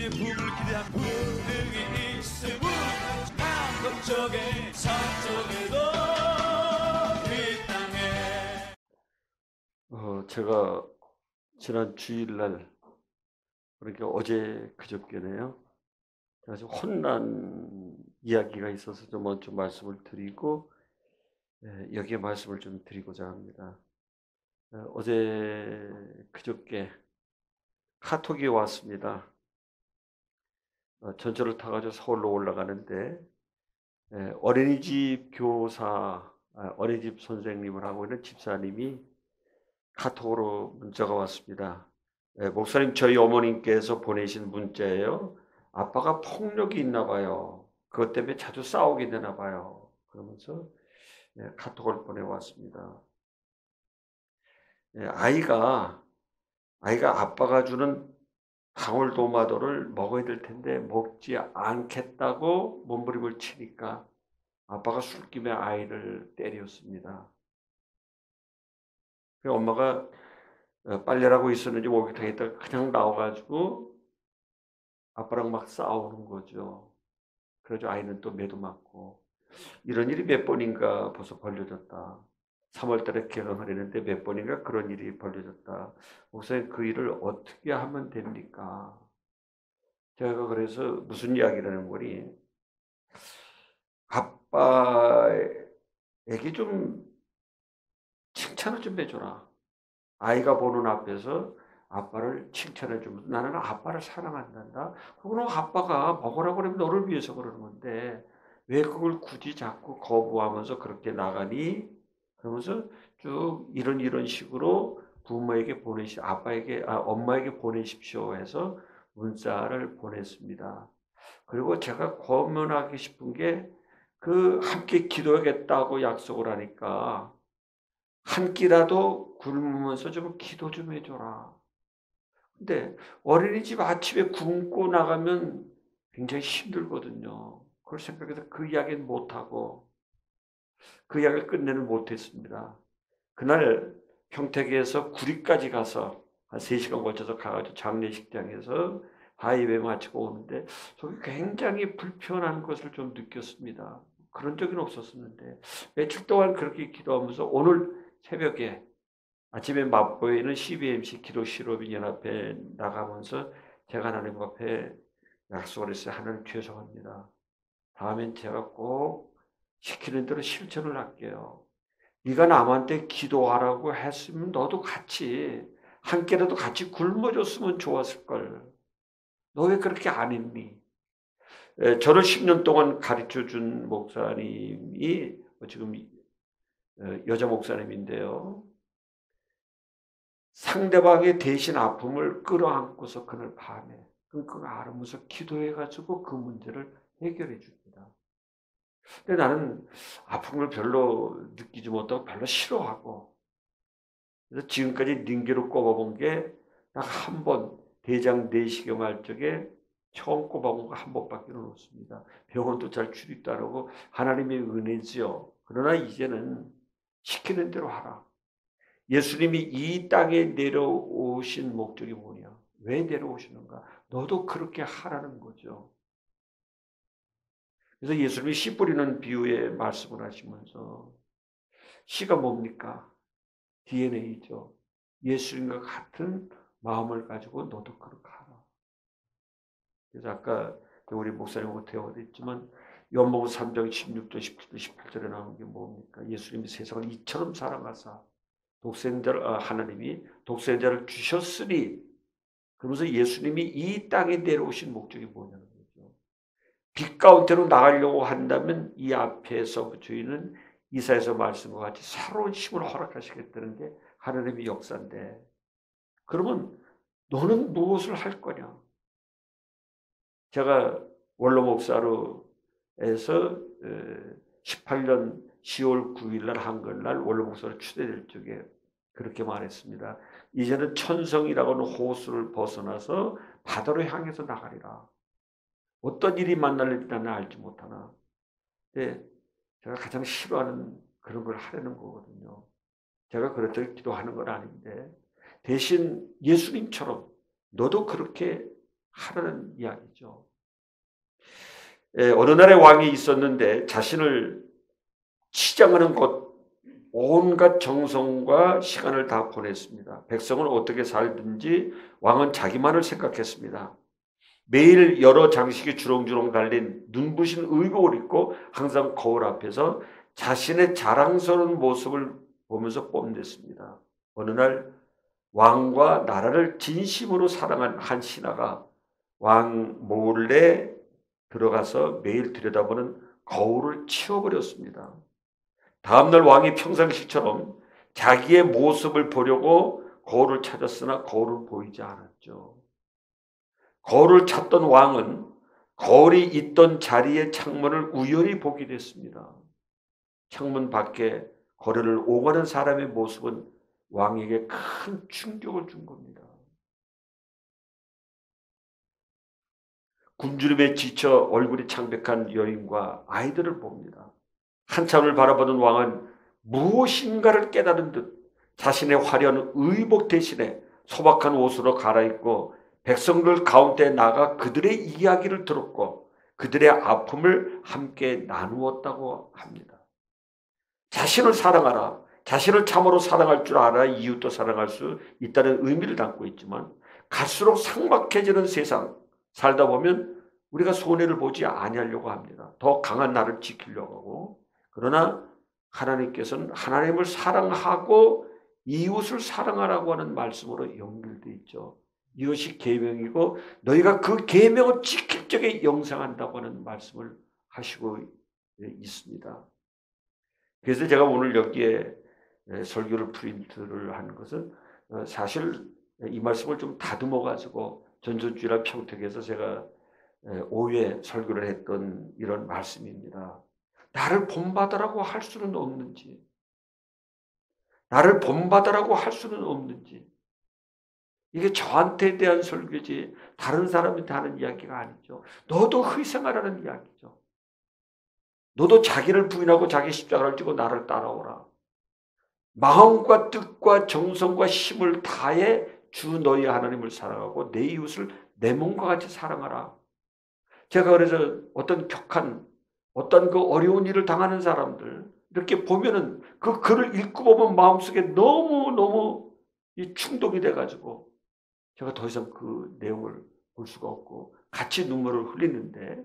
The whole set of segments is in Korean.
주의 부름을 기대한 분들이 있음은 남동쪽에 서쪽에도 이 땅에. 제가 지난 주일날, 그러니까 어제 그저께네요. 제가 좀 혼난 이야기가 있어서 좀 먼저 말씀을 드리고 여기에 말씀을 좀 드리고자 합니다. 어제 그저께 카톡이 왔습니다. 전철을 타가지고 서울로 올라가는데 어린이집 교사, 어린이집 선생님을 하고 있는 집사님이 카톡으로 문자가 왔습니다. 목사님, 저희 어머님께서 보내신 문자예요. 아빠가 폭력이 있나 봐요. 그것 때문에 자주 싸우게 되나 봐요. 그러면서 카톡을 보내왔습니다. 아이가 아빠가 주는 방울토마토를 먹어야 될 텐데 먹지 않겠다고 몸부림을 치니까 아빠가 술김에 아이를 때렸습니다. 엄마가 빨래를 하고 있었는지 목욕탕에 있다가 그냥 나와가지고 아빠랑 막 싸우는 거죠. 그래서 아이는 또 매도 맞고. 이런 일이 몇 번인가 벌써 벌려졌다. 3월 달에 개강을 했는데 몇 번인가 그런 일이 벌려졌다. 목사님, 그 일을 어떻게 하면 됩니까? 제가 그래서 무슨 이야기를 하는 거니, 아빠에게 좀 칭찬을 좀 해줘라. 아이가 보는 앞에서 아빠를 칭찬해 주면 나는 아빠를 사랑한단다. 그거는 아빠가 먹으라고 그러면 너를 위해서 그러는 건데 왜 그걸 굳이 자꾸 거부하면서 그렇게 나가니? 그러면서 쭉 이런 식으로 부모에게 엄마에게 보내십시오 해서 문자를 보냈습니다. 그리고 제가 권면하기 싶은 게 함께 기도하겠다고 약속을 하니까 한 끼라도 굶으면서 좀 기도 좀 해줘라. 근데 어린이집 아침에 굶고 나가면 굉장히 힘들거든요. 그걸 생각해서 그 이야기는 못하고 그 이야기를 끝내는 못했습니다. 그날 평택에서 구리까지 가서 한 3시간 걸쳐서 가가지고 장례식장에서 하이웨이 마치고 오는데 속이 굉장히 불편한 것을 좀 느꼈습니다. 그런 적은 없었었는데 며칠 동안 그렇게 기도하면서 오늘 새벽에 아침에 마포에 있는 CBMC 기독실업인연합회 나가면서 제가 하나님 앞에 약속을 했어요. 하나님 죄송합니다. 다음엔 제가 꼭 시키는 대로 실천을 할게요. 네가 남한테 기도하라고 했으면 너도 같이 한 끼라도 같이 굶어줬으면 좋았을걸. 너 왜 그렇게 안 했니? 저를 10년 동안 가르쳐준 목사님이 지금 여자 목사님인데요. 상대방의 대신 아픔을 끌어안고서 그날 밤에 끙끙 앓으면서 기도해가지고 그 문제를 해결해 줍니다. 근데 나는 아픔을 별로 느끼지 못하고 별로 싫어하고, 그래서 지금까지 링게로 꼽아본 게 딱 한 번, 대장 내시경 할 적에 처음 꼽아본 거 한 번밖에 없습니다. 병원도 잘 출입도 안 하고 하나님의 은혜지요. 그러나 이제는 시키는 대로 하라. 예수님이 이 땅에 내려오신 목적이 뭐냐? 왜 내려오시는가? 너도 그렇게 하라는 거죠. 그래서 예수님이 씨 뿌리는 비유에 말씀을 하시면서 씨가 뭡니까? DNA죠. 예수님과 같은 마음을 가지고 너도 그렇게 하라. 그래서 아까 우리 목사님하고 대화도 했지만 요한복음 3장 16절, 17절, 18절에 나오는 게 뭡니까? 예수님이 세상을 이처럼 사랑하사 하나님이 독생자를 주셨으니, 그러면서 예수님이 이 땅에 내려오신 목적이 뭐냐는 거죠. 빛 가운데로 나가려고 한다면 이 앞에서 저희는 이사야서 말씀과 같이 새로운 힘을 허락하시겠다는 게 하나님의 역사인데, 그러면 너는 무엇을 할 거냐? 제가 원로 목사로 해서 18년 10월 9일 날 한글날 원로 목사로 추대될 적에 그렇게 말했습니다. 이제는 천성이라고 하는 호수를 벗어나서 바다로 향해서 나가리라. 어떤 일이 만날지 나는 알지 못하나. 근데 제가 가장 싫어하는 그런 걸 하려는 거거든요. 제가 그렇다고 기도하는 건 아닌데 대신 예수님처럼 너도 그렇게 하라는 이야기죠. 어느 나라의 왕이 있었는데 자신을 치장하는 곳 온갖 정성과 시간을 다 보냈습니다. 백성은 어떻게 살든지 왕은 자기만을 생각했습니다. 매일 여러 장식이 주렁주렁 달린 눈부신 의복을 입고 항상 거울 앞에서 자신의 자랑스러운 모습을 보면서 뽐냈습니다. 어느 날 왕과 나라를 진심으로 사랑한 한 신하가 왕 몰래 들어가서 매일 들여다보는 거울을 치워버렸습니다. 다음날 왕이 평상시처럼 자기의 모습을 보려고 거울을 찾았으나 거울은 보이지 않았죠. 거울을 찾던 왕은 거울이 있던 자리의 창문을 우연히 보게 됐습니다. 창문 밖에 거리를 오가는 사람의 모습은 왕에게 큰 충격을 준 겁니다. 굶주림에 지쳐 얼굴이 창백한 여인과 아이들을 봅니다. 한참을 바라보던 왕은 무엇인가를 깨달은 듯 자신의 화려한 의복 대신에 소박한 옷으로 갈아입고 백성들 가운데 나가 그들의 이야기를 들었고 그들의 아픔을 함께 나누었다고 합니다. 자신을 사랑하라, 자신을 참으로 사랑할 줄 알아 이웃도 사랑할 수 있다는 의미를 담고 있지만 갈수록 삭막해지는 세상 살다 보면 우리가 손해를 보지 아니하려고 합니다. 더 강한 나를 지키려고 하고. 그러나 하나님께서는 하나님을 사랑하고 이웃을 사랑하라고 하는 말씀으로 연결되어 있죠. 이것이 계명이고 너희가 그 계명을 지킬 적에 영생한다고 하는 말씀을 하시고 있습니다. 그래서 제가 오늘 여기에 설교를 프린트를 하는 것은 사실 이 말씀을 좀 다듬어 가지고 전전주일날 평택에서 제가 5회 설교를 했던 이런 말씀입니다. 나를 본받으라고 할 수는 없는지, 나를 본받으라고 할 수는 없는지, 이게 저한테 대한 설교지 다른 사람한테 하는 이야기가 아니죠. 너도 희생하라는 이야기죠. 너도 자기를 부인하고 자기 십자가를 지고 나를 따라오라. 마음과 뜻과 정성과 힘을 다해 주 너희 하나님을 사랑하고 내 이웃을 내 몸과 같이 사랑하라. 제가 그래서 어떤 격한 어떤 그 어려운 일을 당하는 사람들 이렇게 보면은 그 글을 읽고 보면 마음속에 너무너무 충동이 돼가지고 제가 더 이상 그 내용을 볼 수가 없고 같이 눈물을 흘리는데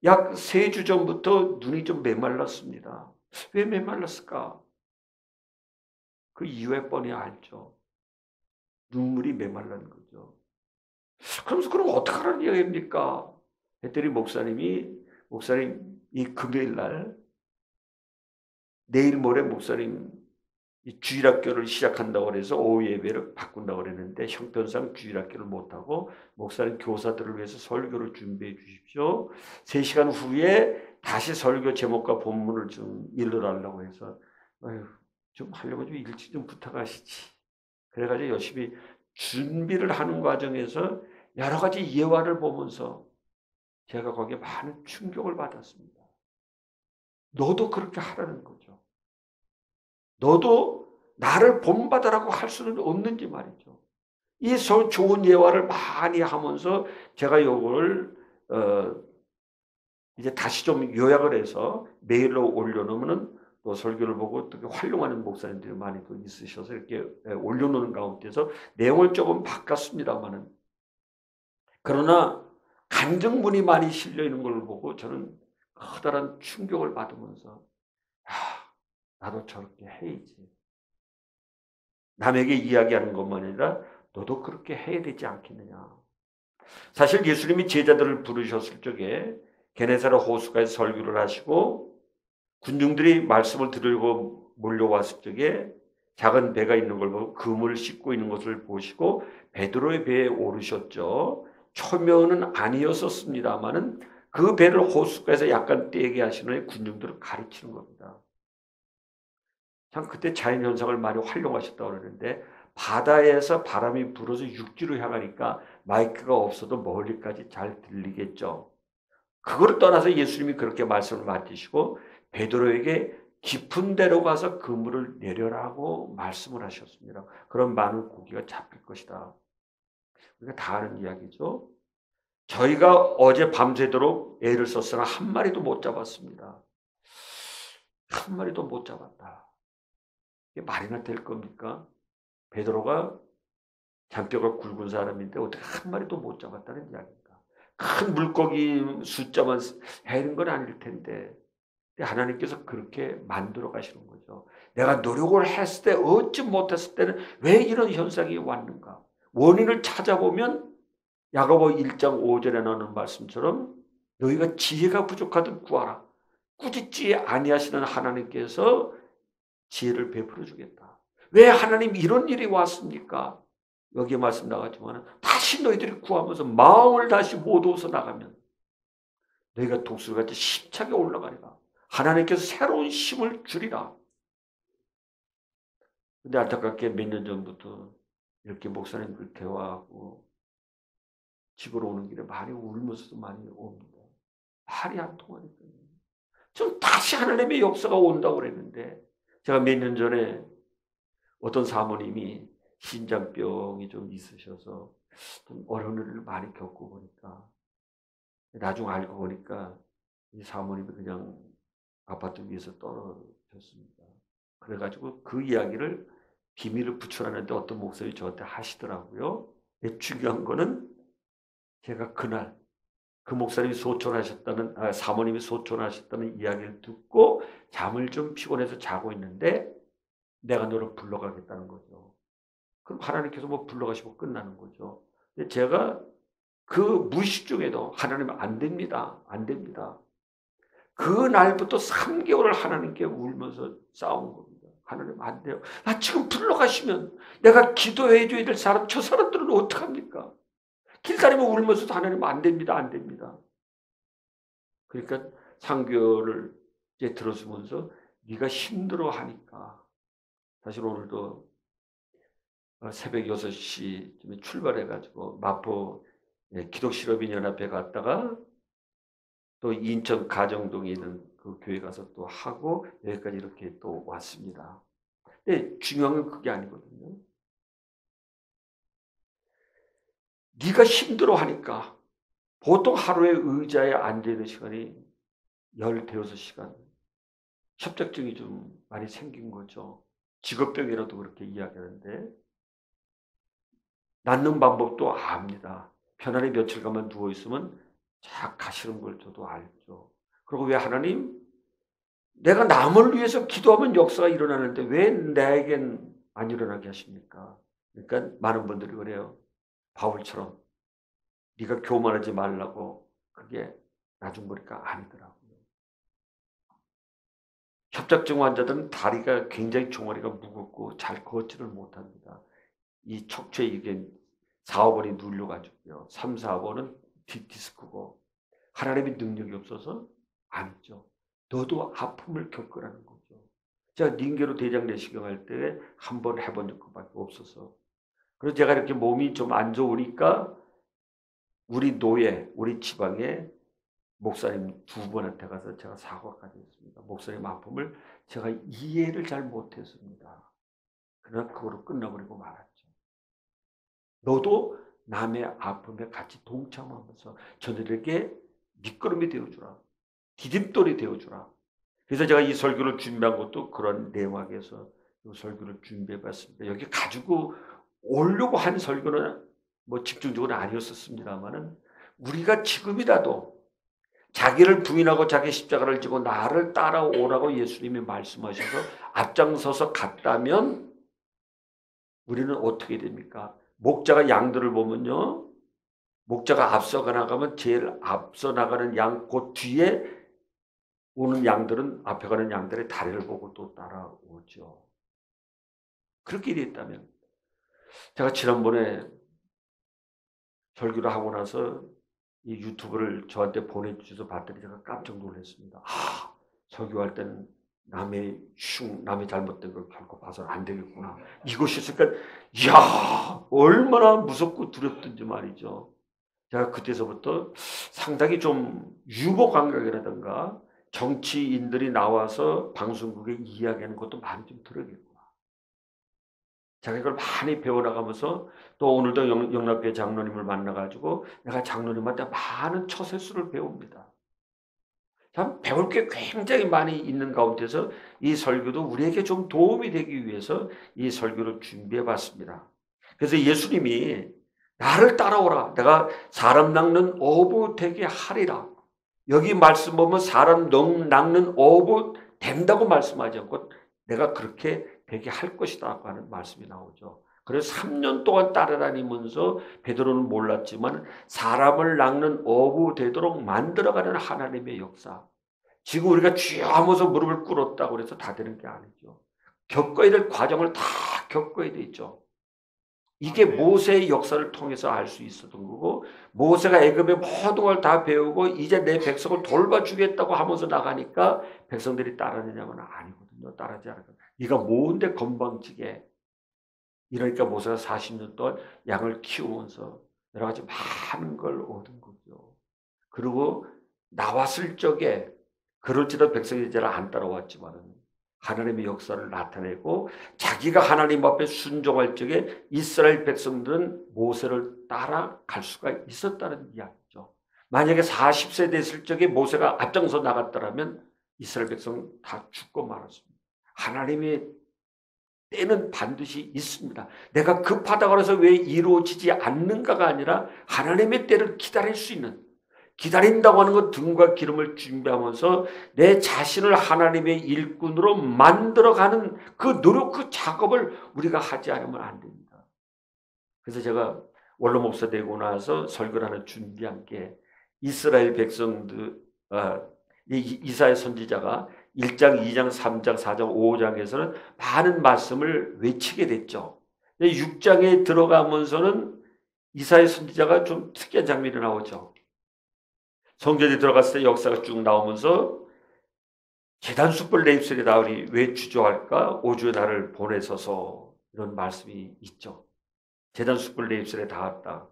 약 3주 전부터 눈이 좀 메말랐습니다. 왜 메말랐을까? 그 이유에 뻔히 알죠. 눈물이 메말라는 거죠. 그러면서 그럼 어떻게 하라는 이야기입니까? 했더니 목사님 이 금요일 날 내일 모레 목사님 이 주일학교를 시작한다고 해서 오후 예배를 바꾼다고 그랬는데 형편상 주일학교를 못하고 목사님 교사들을 위해서 설교를 준비해 주십시오. 3시간 후에 다시 설교 제목과 본문을 좀 읽으라고 해서 좀 하려고 좀 일찍 좀 부탁하시지. 그래가지고 열심히 준비를 하는 과정에서 여러 가지 예화를 보면서 제가 거기에 많은 충격을 받았습니다. 너도 그렇게 하라는 거죠. 너도 나를 본받으라고 할 수는 없는지 말이죠. 이 좋은 예화를 많이 하면서 제가 이걸 이제 다시 좀 요약을 해서 메일로 올려놓으면 또 설교를 보고 또 활용하는 목사님들이 많이 또 있으셔서 이렇게 올려놓는 가운데서 내용을 조금 바꿨습니다만은 그러나 간증문이 많이 실려 있는 걸 보고 저는 커다란 충격을 받으면서 나도 저렇게 해야지. 남에게 이야기하는 것만 아니라 너도 그렇게 해야 되지 않겠느냐. 사실 예수님이 제자들을 부르셨을 적에 게네사렛 호수가에서 설교를 하시고 군중들이 말씀을 들으려고 몰려왔을 적에 작은 배가 있는 걸 보고 그물을 씻고 있는 것을 보시고 베드로의 배에 오르셨죠. 초면은 아니었었습니다마는 그 배를 호숫가에서 약간 떼게 하시는 군중들을 가르치는 겁니다. 참 그때 자연현상을 많이 활용하셨다고 그러는데 바다에서 바람이 불어서 육지로 향하니까 마이크가 없어도 멀리까지 잘 들리겠죠. 그걸 떠나서 예수님이 그렇게 말씀을 맡기시고 베드로에게 깊은 데로 가서 그물을 내려라고 말씀을 하셨습니다. 그럼 많은 고기가 잡힐 것이다. 우리가 다 아는 이야기죠. 저희가 어제 밤새도록 애를 썼으나 한 마리도 못 잡았습니다. 한 마리도 못 잡았다. 이게 말이나 될 겁니까? 베드로가 잔뼈가 굵은 사람인데 어떻게 한 마리도 못 잡았다는 이야기입니다. 큰 물고기 숫자만 해는 건 아닐 텐데 하나님께서 그렇게 만들어 가시는 거죠. 내가 노력을 했을 때 어찌 못했을 때는 왜 이런 현상이 왔는가? 원인을 찾아보면 야고보 1장 5절에 나오는 말씀처럼 너희가 지혜가 부족하든 구하라. 꾸짖지 아니하시는 하나님께서 지혜를 베풀어 주겠다. 왜 하나님 이런 일이 왔습니까? 여기에 말씀 나갔지만 다시 너희들이 구하면서 마음을 다시 모두어서 나가면 너희가 독수리같이 힘차게 올라가리라. 하나님께서 새로운 힘을 주리라. 근데 안타깝게 몇 년 전부터 이렇게 목사님들 대화하고 집으로 오는 길에 많이 울면서도 많이 옵니다. 말이 안 통하니까. 좀 다시 하나님의 역사가 온다고 그랬는데 제가 몇 년 전에 어떤 사모님이 신장병이 좀 있으셔서 좀 어려운 일을 많이 겪고 보니까 나중 알고 보니까 이 사모님이 그냥 아파트 위에서 떨어졌습니다. 그래가지고 그 이야기를 비밀을 붙여라는데 어떤 목사님이 저한테 하시더라고요. 중요한 거는 제가 그날 그 목사님이 소천하셨다는 사모님이 소천하셨다는 이야기를 듣고 잠을 좀 피곤해서 자고 있는데 내가 너를 불러가겠다는 거죠. 그럼 하나님께서 뭐 불러가시고 끝나는 거죠. 근데 제가 그 무의식 중에도 하나님 안 됩니다. 안 됩니다. 그 날부터 3개월을 하나님께 울면서 싸운 겁니다. 하나님 안 돼요. 나 지금 불러가시면 내가 기도해 줘야 될 사람 저 사람들은 어떡합니까? 길다니면 울면서도 하나님 안 됩니다. 안 됩니다. 그러니까 3개월을 이제 들어주면서 네가 힘들어하니까 사실 오늘도 새벽 6시쯤에 출발해가지고 마포 기독실업인연합회 갔다가 또 인천 가정동에 있는 그 교회 가서 또 하고 여기까지 이렇게 또 왔습니다. 근데 중요한 건 그게 아니거든요. 네가 힘들어하니까 보통 하루에 의자에 앉아있는 시간이 15시간 협착증이 좀 많이 생긴 거죠. 직업병이라도 그렇게 이야기하는데 낫는 방법도 압니다. 편안히 며칠간만 누워있으면 쫙 가시는 걸 저도 알죠. 그리고 왜 하나님 내가 남을 위해서 기도하면 역사가 일어나는데 왜 나에겐 안 일어나게 하십니까? 그러니까 많은 분들이 그래요. 바울처럼 네가 교만하지 말라고 그게 나중 보니까 아니더라고요. 협착증 환자들은 다리가 굉장히 종아리가 무겁고 잘 걷지를 못합니다. 이 척추에 이게 4, 5번이 눌려가지고요. 3, 4번은 디스크고 하나님의 능력이 없어서 아니죠. 너도 아픔을 겪으라는 거죠. 제가 닌게로 대장 내시경 할 때 한 번 해본 적밖에 없어서 그래서 제가 이렇게 몸이 좀 안 좋으니까 우리 노예, 우리 지방에 목사님 2분한테 가서 제가 사과까지 했습니다. 목사님 아픔을 제가 이해를 잘 못했습니다. 그러나 그거로 끝나버리고 말았죠. 너도 남의 아픔에 같이 동참하면서 저들에게 밑거름이 되어주라. 디딤돌이 되어주라. 그래서 제가 이 설교를 준비한 것도 그런 내막에서 이 설교를 준비해봤습니다. 여기 가지고 오려고 한 설교는 뭐 집중적으로 아니었었습니다만은 우리가 지금이라도 자기를 부인하고 자기 십자가를 지고 나를 따라오라고 예수님이 말씀하셔서 앞장서서 갔다면 우리는 어떻게 됩니까? 목자가 양들을 보면요. 목자가 앞서가 나가면 제일 앞서 나가는 양 그 뒤에 오는 양들은 앞에 가는 양들의 다리를 보고 또 따라오죠. 그렇게 됐다면 제가 지난번에 설교를 하고 나서 이 유튜브를 저한테 보내주셔서 봤더니 제가 깜짝 놀랐습니다. 설교할 때는 남의 잘못된 걸 결코 봐서는 안 되겠구나. 이것이 있으니까 이야 얼마나 무섭고 두렵든지 말이죠. 제가 그때서부터 상당히 좀 유머 감각이라든가 정치인들이 나와서 방송국에 이야기하는 것도 많이 좀 들어야겠구나. 제가 이걸 많이 배워나가면서 또 오늘도 영락교회 장로님을 만나가지고 내가 장로님한테 많은 처세술을 배웁니다. 참 배울 게 굉장히 많이 있는 가운데서 이 설교도 우리에게 좀 도움이 되기 위해서 이 설교를 준비해 봤습니다. 그래서 예수님이 나를 따라오라. 내가 사람 낚는 어부 되게 하리라. 여기 말씀 보면 사람 낚는 어부 된다고 말씀하지 않고 내가 그렇게 되게 할 것이다 하는 말씀이 나오죠. 그래서 3년 동안 따라다니면서 베드로는 몰랐지만 사람을 낚는 어부 되도록 만들어가는 하나님의 역사. 지금 우리가 주여 하면서 무릎을 꿇었다고 해서 다 되는 게 아니죠. 겪어야 될 과정을 다 겪어야 되죠. 이게 모세의 역사를 통해서 알 수 있었던 거고, 모세가 애굽의 모든 걸 다 배우고 이제 내 백성을 돌봐주겠다고 하면서 나가니까 백성들이 따르느냐면 아니거든요. 따르지 않아요. 네가 뭔데 건방지게. 이러니까 모세가 40년 동안 양을 키우면서 여러 가지 많은 걸 얻은 거죠. 그리고 나왔을 적에 그럴지도 백성이 이제 안 따라왔지만은 하나님의 역사를 나타내고 자기가 하나님 앞에 순종할 적에 이스라엘 백성들은 모세를 따라갈 수가 있었다는 이야기죠. 만약에 40세 됐을 적에 모세가 앞장서 나갔더라면 이스라엘 백성은 다 죽고 말았습니다. 하나님의 때는 반드시 있습니다. 내가 급하다고 해서 왜 이루어지지 않는가가 아니라 하나님의 때를 기다릴 수 있는, 기다린다고 하는 것 등과 기름을 준비하면서 내 자신을 하나님의 일꾼으로 만들어가는 그 노력, 그 작업을 우리가 하지 않으면 안 됩니다. 그래서 제가 원로 목사 되고 나서 설교를 하는 준비한 게 이스라엘 백성들, 이사야 선지자가 1장, 2장, 3장, 4장, 5장에서는 많은 말씀을 외치게 됐죠. 6장에 들어가면서는 이사야 선지자가 좀 특이한 장면이 나오죠. 성전에 들어갔을 때 역사가 쭉 나오면서 제단 숯불 내 입술에 나으니 왜 주저할까? 오주의 나를 보내소서. 이런 말씀이 있죠. 제단 숯불 내 입술에 닿았다.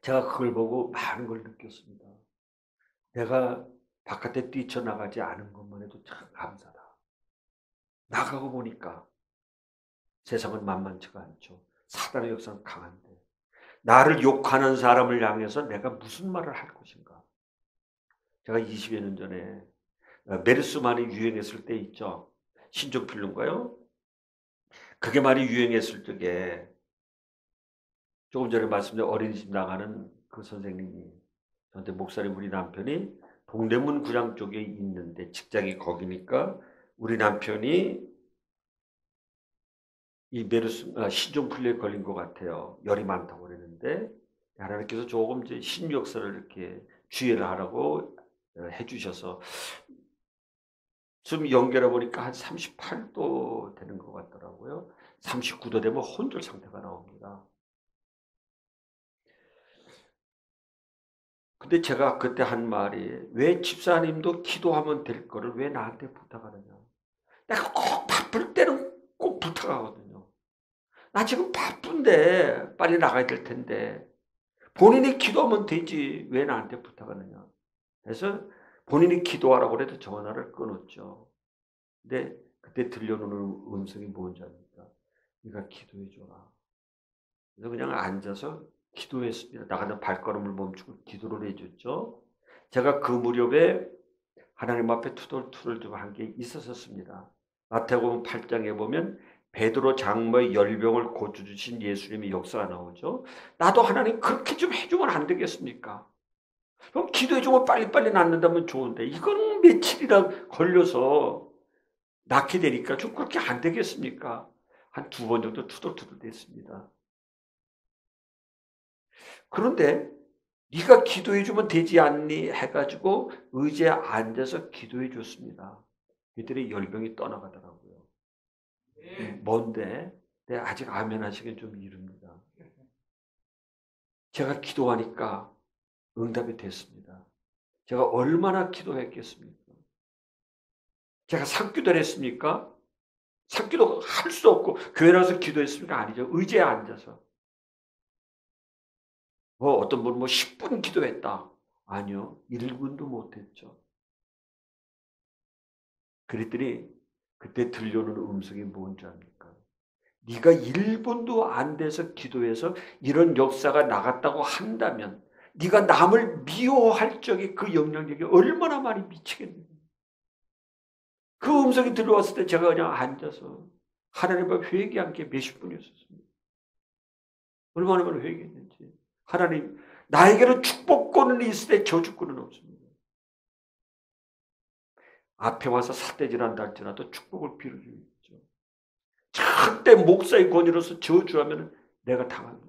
제가 그걸 보고 많은 걸 느꼈습니다. 내가 바깥에 뛰쳐나가지 않은 것만 해도 참 감사다. 나가고 보니까 세상은 만만치가 않죠. 사단의 역사는 강한데 나를 욕하는 사람을 향해서 내가 무슨 말을 할 것인가. 제가 20여 년 전에 메르스만이 유행했을 때 있죠. 신종필름가요? 그게 많이 유행했을 적에 조금 전에 말씀드린 어린이집 나가는 그 선생님이 저한테 목사님 우리 남편이 동대문 구장 쪽에 있는데 직장이 거기니까 우리 남편이 이 신종플루에 걸린 것 같아요. 열이 많다고 그랬는데 하나님께서 조금 이제 신역사를 이렇게 주의를 하라고 해주셔서 좀 연결해 보니까 한 38도 되는 것 같더라고요. 39도 되면 혼절 상태가 나옵니다. 근데 제가 그때 한 말이 왜 집사님도 기도하면 될 거를 왜 나한테 부탁하느냐. 내가 꼭 바쁠 때는 꼭 부탁하거든요. 나 지금 바쁜데 빨리 나가야 될 텐데 본인이 기도하면 되지 왜 나한테 부탁하느냐. 그래서 본인이 기도하라고 그래도 전화를 끊었죠. 근데 그때 들려오는 음성이 뭔지 압니까? 네가 기도해 줘라. 그래서 그냥 앉아서 기도했습니다. 나가는 발걸음을 멈추고 기도를 해줬죠. 제가 그 무렵에 하나님 앞에 투덜투덜 좀 한 게 있었습니다. 마태복음 8장에 보면 베드로 장모의 열병을 고쳐주신 예수님의 역사가 나오죠. 나도 하나님 그렇게 좀 해주면 안 되겠습니까? 그럼 기도해주면 빨리빨리 낫는다면 좋은데 이건 며칠이나 걸려서 낫게 되니까 좀 그렇게 안 되겠습니까? 한 2번 정도 투덜투덜 됐습니다. 그런데 네가 기도해주면 되지 않니? 해가지고 의자에 앉아서 기도해 줬습니다. 그들의 열병이 떠나가더라고요. 뭔데? 네, 아직 아멘 하시기엔 좀 이릅니다. 제가 기도하니까 응답이 됐습니다. 제가 얼마나 기도했겠습니까? 제가 산기도를 했습니까? 산기도 할 수 없고 교회 나서 기도했습니까? 아니죠. 의자에 앉아서. 어떤 분은 10분 기도했다. 아니요. 1분도 못했죠. 그랬더니 그때 들려오는 음성이 뭔지 압니까? 네가 1분도 안 돼서 기도해서 이런 역사가 나갔다고 한다면 네가 남을 미워할 적에 그 영향력이 얼마나 많이 미치겠느냐. 그 음성이 들려왔을 때 제가 그냥 앉아서 하나님 앞에 회개한 게 몇십 분이었습니다. 얼마나 많이 회개했는지. 하나님, 나에게는 축복권은 있을 때 저주권은 없습니다. 앞에 와서 삿대질한다 할지라도 축복을 빌어주겠죠. 절대 목사의 권위로서 저주하면 내가 당합니다.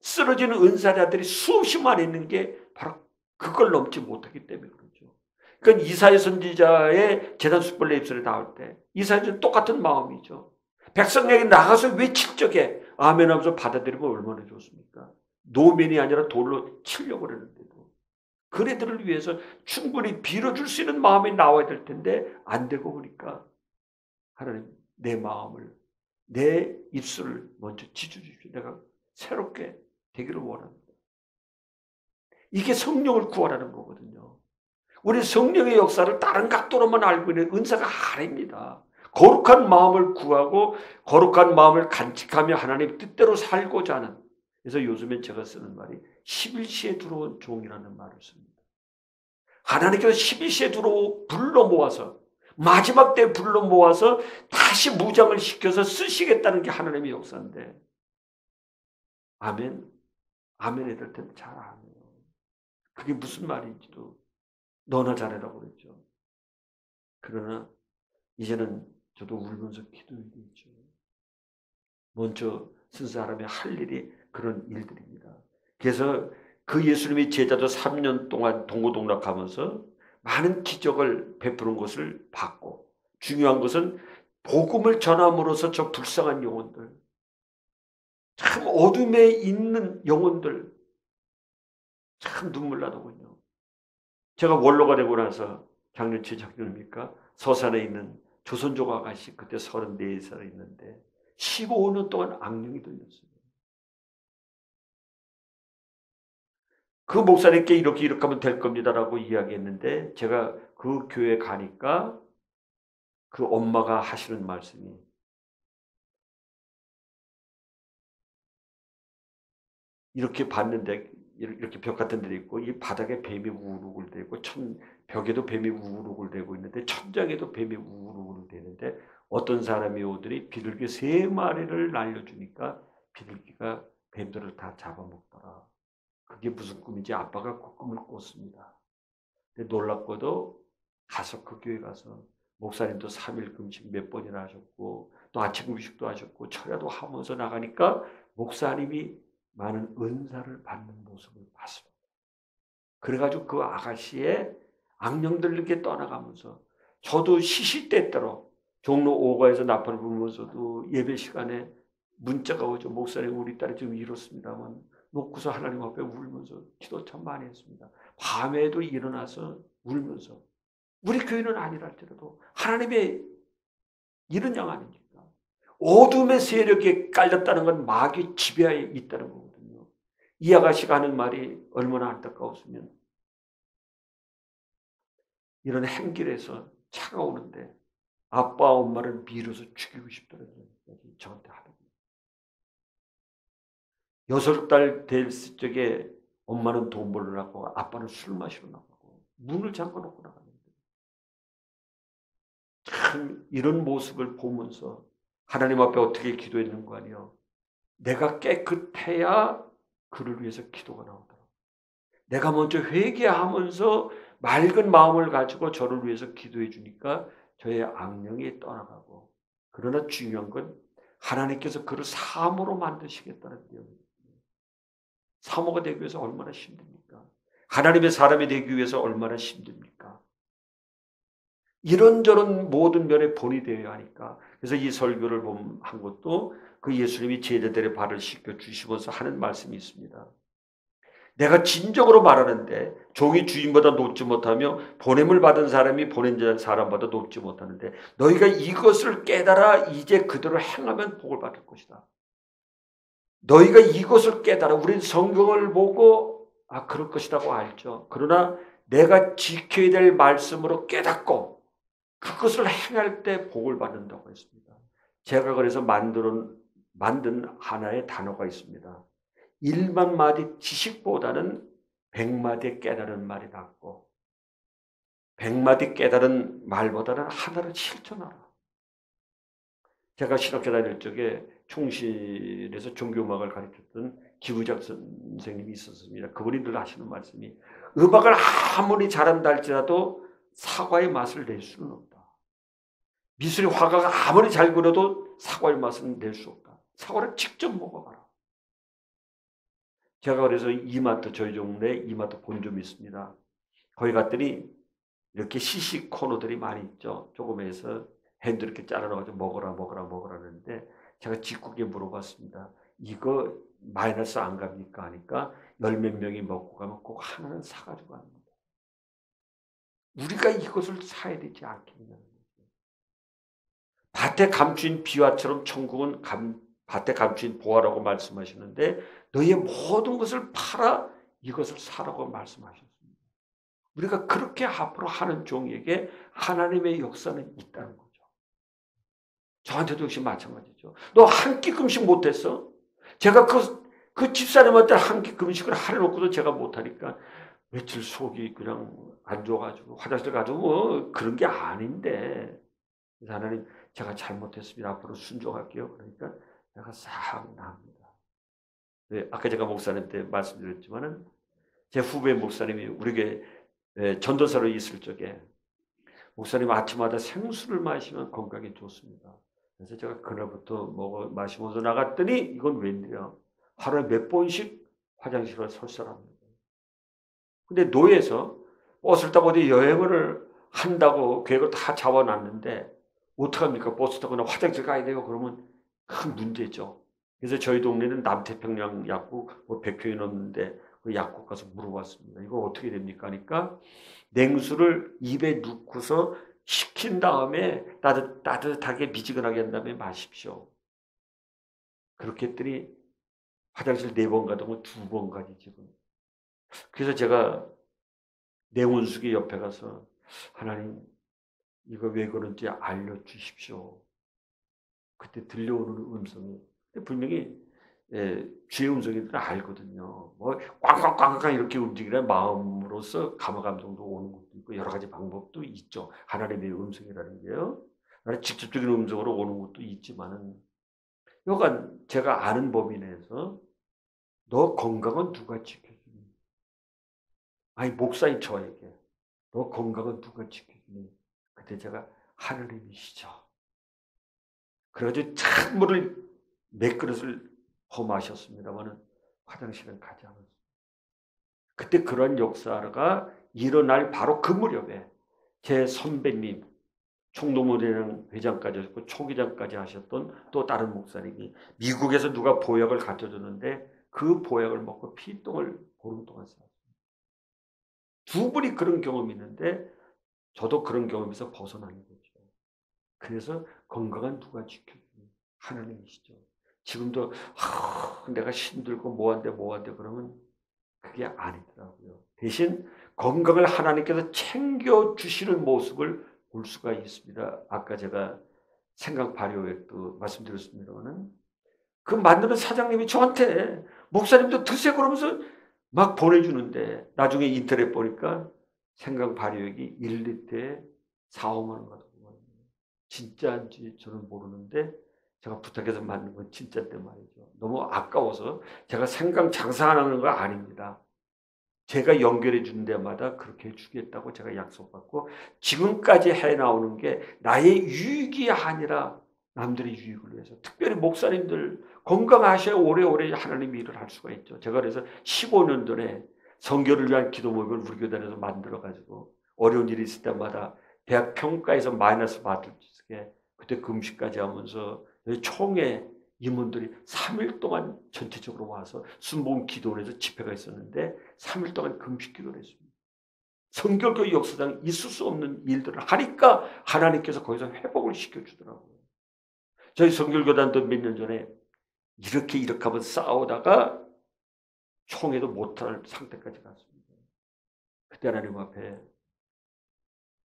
쓰러지는 은사자들이 수없이 많이 있는 게 바로 그걸 넘지 못하기 때문에 그렇죠. 그러니까 이사야 선지자의 제단 숯불 입술에 닿을 때 이사야는 똑같은 마음이죠. 백성에게 나가서 외칠 적에 아멘 하면서 받아들이면 얼마나 좋습니까? 노면이 아니라 돌로 치려고 그러는데도 그네들을 위해서 충분히 빌어줄 수 있는 마음이 나와야 될 텐데 안 되고 보니까 하나님 내 마음을 내 입술을 먼저 지져주십시오. 내가 새롭게 되기를 원합니다. 이게 성령을 구하라는 거거든요. 우리 성령의 역사를 다른 각도로만 알고 있는 은사가 아닙니다. 거룩한 마음을 구하고 거룩한 마음을 간직하며 하나님 뜻대로 살고자 하는. 그래서 요즘에 제가 쓰는 말이 11시에 들어온 종이라는 말을 씁니다. 하나님께서 11시에 불러 모아서 마지막 때 불러 모아서 다시 무장을 시켜서 쓰시겠다는 게 하나님의 역사인데 아멘, 아멘 해야 될 때는 잘 안 해요. 그게 무슨 말인지도 너나 잘해라고 그랬죠. 그러나 이제는 저도 울면서 기도해야 되죠. 먼저 쓴 사람이 할 일이 그런 일들입니다. 그래서 그 예수님이 제자도 3년 동안 동고동락하면서 많은 기적을 베푸는 것을 봤고 중요한 것은 복음을 전함으로써 저 불쌍한 영혼들, 참 어둠에 있는 영혼들 참 눈물 나더군요. 제가 원로가 되고 나서 작년 재작년입니까? 서산에 있는 조선족 아가씨 그때 34살에 있는데 15년 동안 악령이 들렸어요. 그 목사님께 이렇게 하면 될 겁니다라고 이야기했는데 제가 그 교회 가니까 그 엄마가 하시는 말씀이 이렇게 봤는데 이렇게 벽 같은 데 있고 이 바닥에 뱀이 우글우글 대고 벽에도 뱀이 우글우글 대고 있는데 천장에도 뱀이 우글우글 대는데 어떤 사람이 오더니 비둘기 3마리를 날려주니까 비둘기가 뱀들을 다 잡아먹더라. 그게 무슨 꿈인지 아빠가 그 꿈을 꿨습니다. 근데 놀랍고도 가서 그 교회 가서 목사님도 3일 금식 몇 번이나 하셨고 또 아침 금식도 하셨고 철야도 하면서 나가니까 목사님이 많은 은사를 받는 모습을 봤습니다. 그래가지고 그 아가씨의 악령들에게 떠나가면서 저도 시시때때로 종로 5가에서 나팔을 불면서도 예배 시간에 문자가 오죠. 목사님 우리 딸이 좀 이렇습니다만 놓고서 하나님 앞에 울면서 기도 참 많이 했습니다. 밤에도 일어나서 울면서 우리 교회는 아니라 할지라도 하나님의 이런 양 아닙니까? 어둠의 세력에 깔렸다는 건 마귀의 지배하에 있다는 거거든요. 이 아가씨가 하는 말이 얼마나 안타까웠으면 이런 행길에서 차가 오는데 아빠 엄마를 밀어서 죽이고 싶다는 얘기 저한테 하더군요. 6달 됐을 적에 엄마는 돈 벌러 나가고 아빠는 술 마시러 나가고 문을 잠궈놓고 나가는데 참 이런 모습을 보면서 하나님 앞에 어떻게 기도했는 거 아니에요. 내가 깨끗해야 그를 위해서 기도가 나오더라고요. 내가 먼저 회개하면서 맑은 마음을 가지고 저를 위해서 기도해 주니까 저의 악령이 떠나가고 그러나 중요한 건 하나님께서 그를 사모로 만드시겠다는 내용입니다. 사모가 되기 위해서 얼마나 힘듭니까? 하나님의 사람이 되기 위해서 얼마나 힘듭니까? 이런저런 모든 면에 본이 되어야 하니까 그래서 이 설교를 한 것도 그 예수님이 제자들의 발을 씻겨 주시면서 하는 말씀이 있습니다. 내가 진정으로 말하는데 종이 주인보다 높지 못하며 보냄을 받은 사람이 보낸 사람보다 높지 못하는데 너희가 이것을 깨달아 이제 그대로 행하면 복을 받을 것이다. 너희가 이것을 깨달아 우리는 성경을 보고 그럴 것이라고 알죠. 그러나 내가 지켜야 될 말씀으로 깨닫고 그것을 행할 때 복을 받는다고 했습니다. 제가 그래서 만든 하나의 단어가 있습니다. 1만 마디 지식보다는 100마디 깨달은 말이 낫고 100마디 깨달은 말보다는 하나를 실천하라. 제가 신학교 다닐 적에 총신에서 종교음악을 가르쳤던 기부작 선생님이 있었습니다. 그분이 늘 하시는 말씀이 음악을 아무리 잘한다 할지라도 사과의 맛을 낼 수는 없다. 미술의 화가가 아무리 잘 그려도 사과의 맛은 낼 수 없다. 사과를 직접 먹어봐라. 제가 그래서 이마트, 저희 동네에 이마트 본점이 있습니다. 거기 갔더니 이렇게 시식 코너들이 많이 있죠. 조금해서 핸드 이렇게 잘라놔가지고 먹어라 하는데 제가 직구게 물어봤습니다. 이거 마이너스 안 갑니까? 하니까 열 몇 명이 먹고 가면 꼭 하나는 사가지고 갑니다. 우리가 이것을 사야 되지 않겠냐는 거죠. 밭에 감추인 비화처럼 천국은 밭에 감추인 보화라고 말씀하시는데 너희의 모든 것을 팔아 이것을 사라고 말씀하셨습니다. 우리가 그렇게 앞으로 하는 종에게 하나님의 역사는 있다는 거죠. 저한테도 역시 마찬가지죠. 너 한 끼 금식 못했어? 제가 그 집사님한테 한 끼 금식을 하려놓고도 제가 못하니까 며칠 속이 그냥 안 좋아가지고 화장실 가지고 뭐 그런 게 아닌데 하나님 제가 잘못했습니다. 앞으로 순종할게요. 그러니까 내가 싹 나옵니다. 네, 아까 제가 목사님 때 말씀드렸지만은 제 후배 목사님이 우리에게 전도사로 있을 적에 목사님 아침마다 생수를 마시면 건강에 좋습니다. 그래서 제가 그날부터 마시면서 나갔더니 이건 웬일이야. 하루에 몇 번씩 화장실을 설설합니다. 근데 노예에서 버스를 타고 어디 여행을 한다고 계획을 다 잡아놨는데 어떡합니까? 버스 타고 나 화장실 가야 돼요. 그러면 큰 문제죠. 그래서 저희 동네는 남태평양 약국 100평이 넘는데 그 약국 가서 물어봤습니다. 이거 어떻게 됩니까? 하니까 냉수를 입에 넣고서 식힌 다음에 따뜻하게 미지근하게 한 다음에 마십시오. 그렇게 했더니 화장실 4번 가던 거 2번 가지 지금. 그래서 제가 내원숙이 옆에 가서 하나님 이거 왜 그런지 알려주십시오. 그때 들려오는 음성이 분명히 주의 음성이들 알거든요. 뭐 꽝꽝꽝꽝 이렇게 움직이는 마음으로서 감화감동도 오는 것도 있고 여러 가지 방법도 있죠. 하나님의 음성이라는 게요. 직접적인 음성으로 오는 것도 있지만은 여간 제가 아는 범위 내에서 너 건강은 누가 지켜주니? 아니 목사인 저에게 너 건강은 누가 지켜주니? 그때 제가 하나님이시죠. 그래가지고 찬물을 몇 그릇을 마셨습니다만은 화장실은 가지 않았어요. 그때 그런 역사가 일어날 바로 그 무렵에 제 선배님 총동문회장 회장까지 하셨고 초기장까지 하셨던 또 다른 목사님이 미국에서 누가 보약을 갖다 줬는데 그 보약을 먹고 피똥을 보름 동안 쌓았어요. 두 분이 그런 경험이 있는데 저도 그런 경험에서 벗어나는 거죠. 그래서 건강은 누가 지켜주니? 하나님이시죠. 지금도 내가 힘들고 뭐한데 그러면 그게 아니더라고요. 대신 건강을 하나님께서 챙겨주시는 모습을 볼 수가 있습니다. 아까 제가 생각 발효액도 말씀드렸습니다만 그 만드는 사장님이 저한테 목사님도 드세요 그러면서 막 보내주는데 나중에 인터넷 보니까 생강 발효액이 1리터에 4, 5만 원 가더라고요. 진짜인지 저는 모르는데 제가 부탁해서 만든 건 진짜인데 말이죠. 너무 아까워서 제가 생강 장사하는 거 아닙니다. 제가 연결해 주는 데마다 그렇게 해주겠다고 제가 약속받고 지금까지 해나오는 게 나의 유익이 아니라 남들의 유익을 위해서 특별히 목사님들 건강하셔야 오래오래 하나님의 일을 할 수가 있죠. 제가 그래서 15년 전에 선교를 위한 기도 모임을 우리 교단에서 만들어가지고 어려운 일이 있을 때마다 대학 평가에서 마이너스 받을 수 있게 그때 금식까지 하면서 총회 임원들이 3일 동안 전체적으로 와서 순복음 기도원에서 집회가 있었는데 3일 동안 금식 기도를 했습니다. 성결교회 역사상 있을 수 없는 일들을 하니까 하나님께서 거기서 회복을 시켜주더라고요. 저희 성결교단도 몇 년 전에 이렇게 하면 싸우다가 총회도 못할 상태까지 갔습니다. 그때 하나님 앞에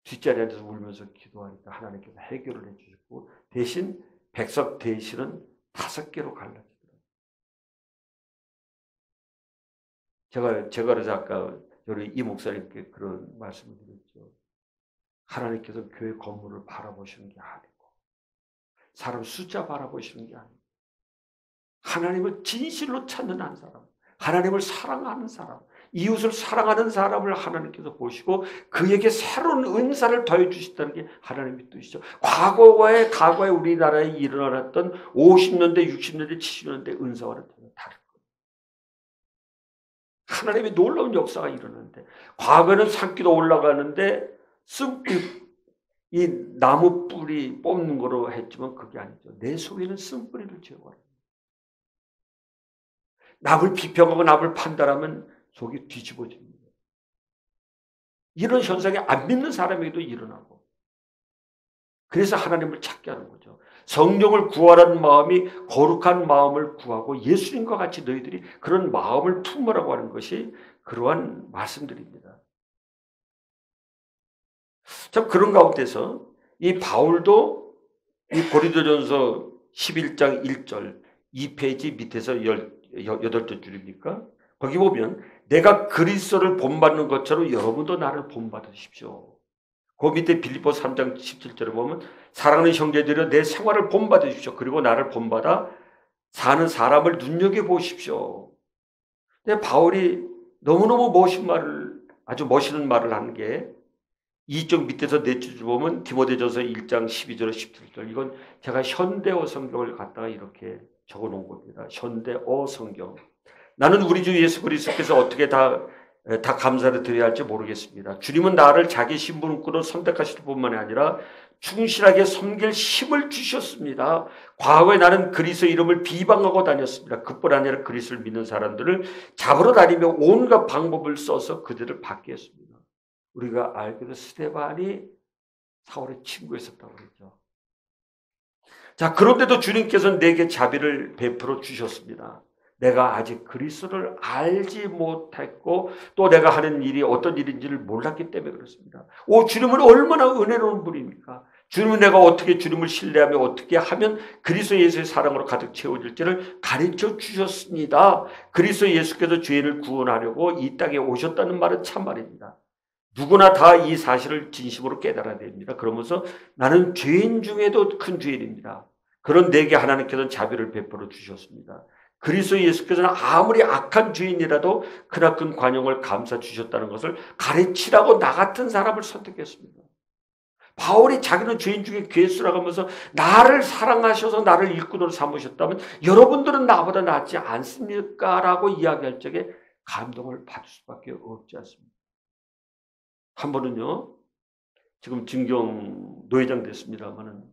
뒷자리에 앉아서 울면서 기도하니까 하나님께서 해결을 해주셨고 대신 백석 대신은 5개로 갈라지더라고요. 제가 그래서 아까 우리 이 목사님께 그런 말씀을 드렸죠. 하나님께서 교회 건물을 바라보시는 게 아니고 사람 숫자 바라보시는 게 아니고 하나님을 진실로 찾는 한 사람, 하나님을 사랑하는 사람, 이웃을 사랑하는 사람을 하나님께서 보시고 그에게 새로운 은사를 더해 주시다는 게 하나님의 뜻이죠. 과거에 우리나라에 일어났던 50년대, 60년대, 70년대 은사와는 다른 거예요. 하나님의 놀라운 역사가 일어나는데 과거에는 산기도 올라가는데 쓴뿌리, 이 나무 뿌리 뽑는 거로 했지만 그게 아니죠. 내 속에는 쓴뿌리를 제거하는 거예요. 남을 비평하고 남을 판단하면 속이 뒤집어집니다. 이런 현상이 안 믿는 사람에게도 일어나고 그래서 하나님을 찾게 하는 거죠. 성령을 구하라는 마음이 거룩한 마음을 구하고 예수님과 같이 너희들이 그런 마음을 품으라고 하는 것이 그러한 말씀들입니다. 참 그런 가운데서 이 바울도 이 고린도전서 11장 1절 2페이지 밑에서 8줄입니까? 거기 보면 내가 그리스도를 본받는 것처럼 여러분도 나를 본받으십시오. 그 밑에 빌립보 3장 17절에 보면 사랑하는 형제들여 내 생활을 본받으십시오. 그리고 나를 본받아 사는 사람을 눈여겨보십시오. 근데 바울이 너무너무 아주 멋있는 말을 하는 게 이쪽 밑에서 네 줄 보면 디모데전서 1장 12절 17절 이건 제가 현대어 성경을 갖다가 이렇게 적어 놓은 겁니다. 현대어 성경. 나는 우리 주 예수 그리스도께서 어떻게 다 감사를 드려야 할지 모르겠습니다. 주님은 나를 자기 신분으로 선택하실 뿐만 아니라 충실하게 섬길 힘을 주셨습니다. 과거에 나는 그리스도 이름을 비방하고 다녔습니다. 그뿐 아니라 그리스도를 믿는 사람들을 잡으러 다니며 온갖 방법을 써서 그들을 받게 했습니다. 우리가 알기로 스데반이 사울의 친구였었다고 그랬죠. 자, 그런데도 주님께서는 내게 자비를 베풀어 주셨습니다. 내가 아직 그리스도를 알지 못했고 또 내가 하는 일이 어떤 일인지를 몰랐기 때문에 그렇습니다. 주님은 얼마나 은혜로운 분입니까? 주님은 내가 어떻게 주님을 신뢰하며 어떻게 하면 그리스도 예수의 사랑으로 가득 채워질지를 가르쳐 주셨습니다. 그리스도 예수께서 죄인을 구원하려고 이 땅에 오셨다는 말은 참말입니다. 누구나 다 이 사실을 진심으로 깨달아야 됩니다. 그러면서 나는 죄인 중에도 큰 죄인입니다. 그런 내게 하나님께서는 자비를 베풀어 주셨습니다. 그리스도 예수께서는 아무리 악한 죄인이라도 크나큰 관용을 감싸 주셨다는 것을 가르치라고 나 같은 사람을 선택했습니다. 바울이 자기는 죄인 중에 괴수라고 하면서 나를 사랑하셔서 나를 일꾼으로 삼으셨다면 여러분들은 나보다 낫지 않습니까? 라고 이야기할 적에 감동을 받을 수밖에 없지 않습니다. 한 번은요, 지금 진경 노회장 됐습니다만은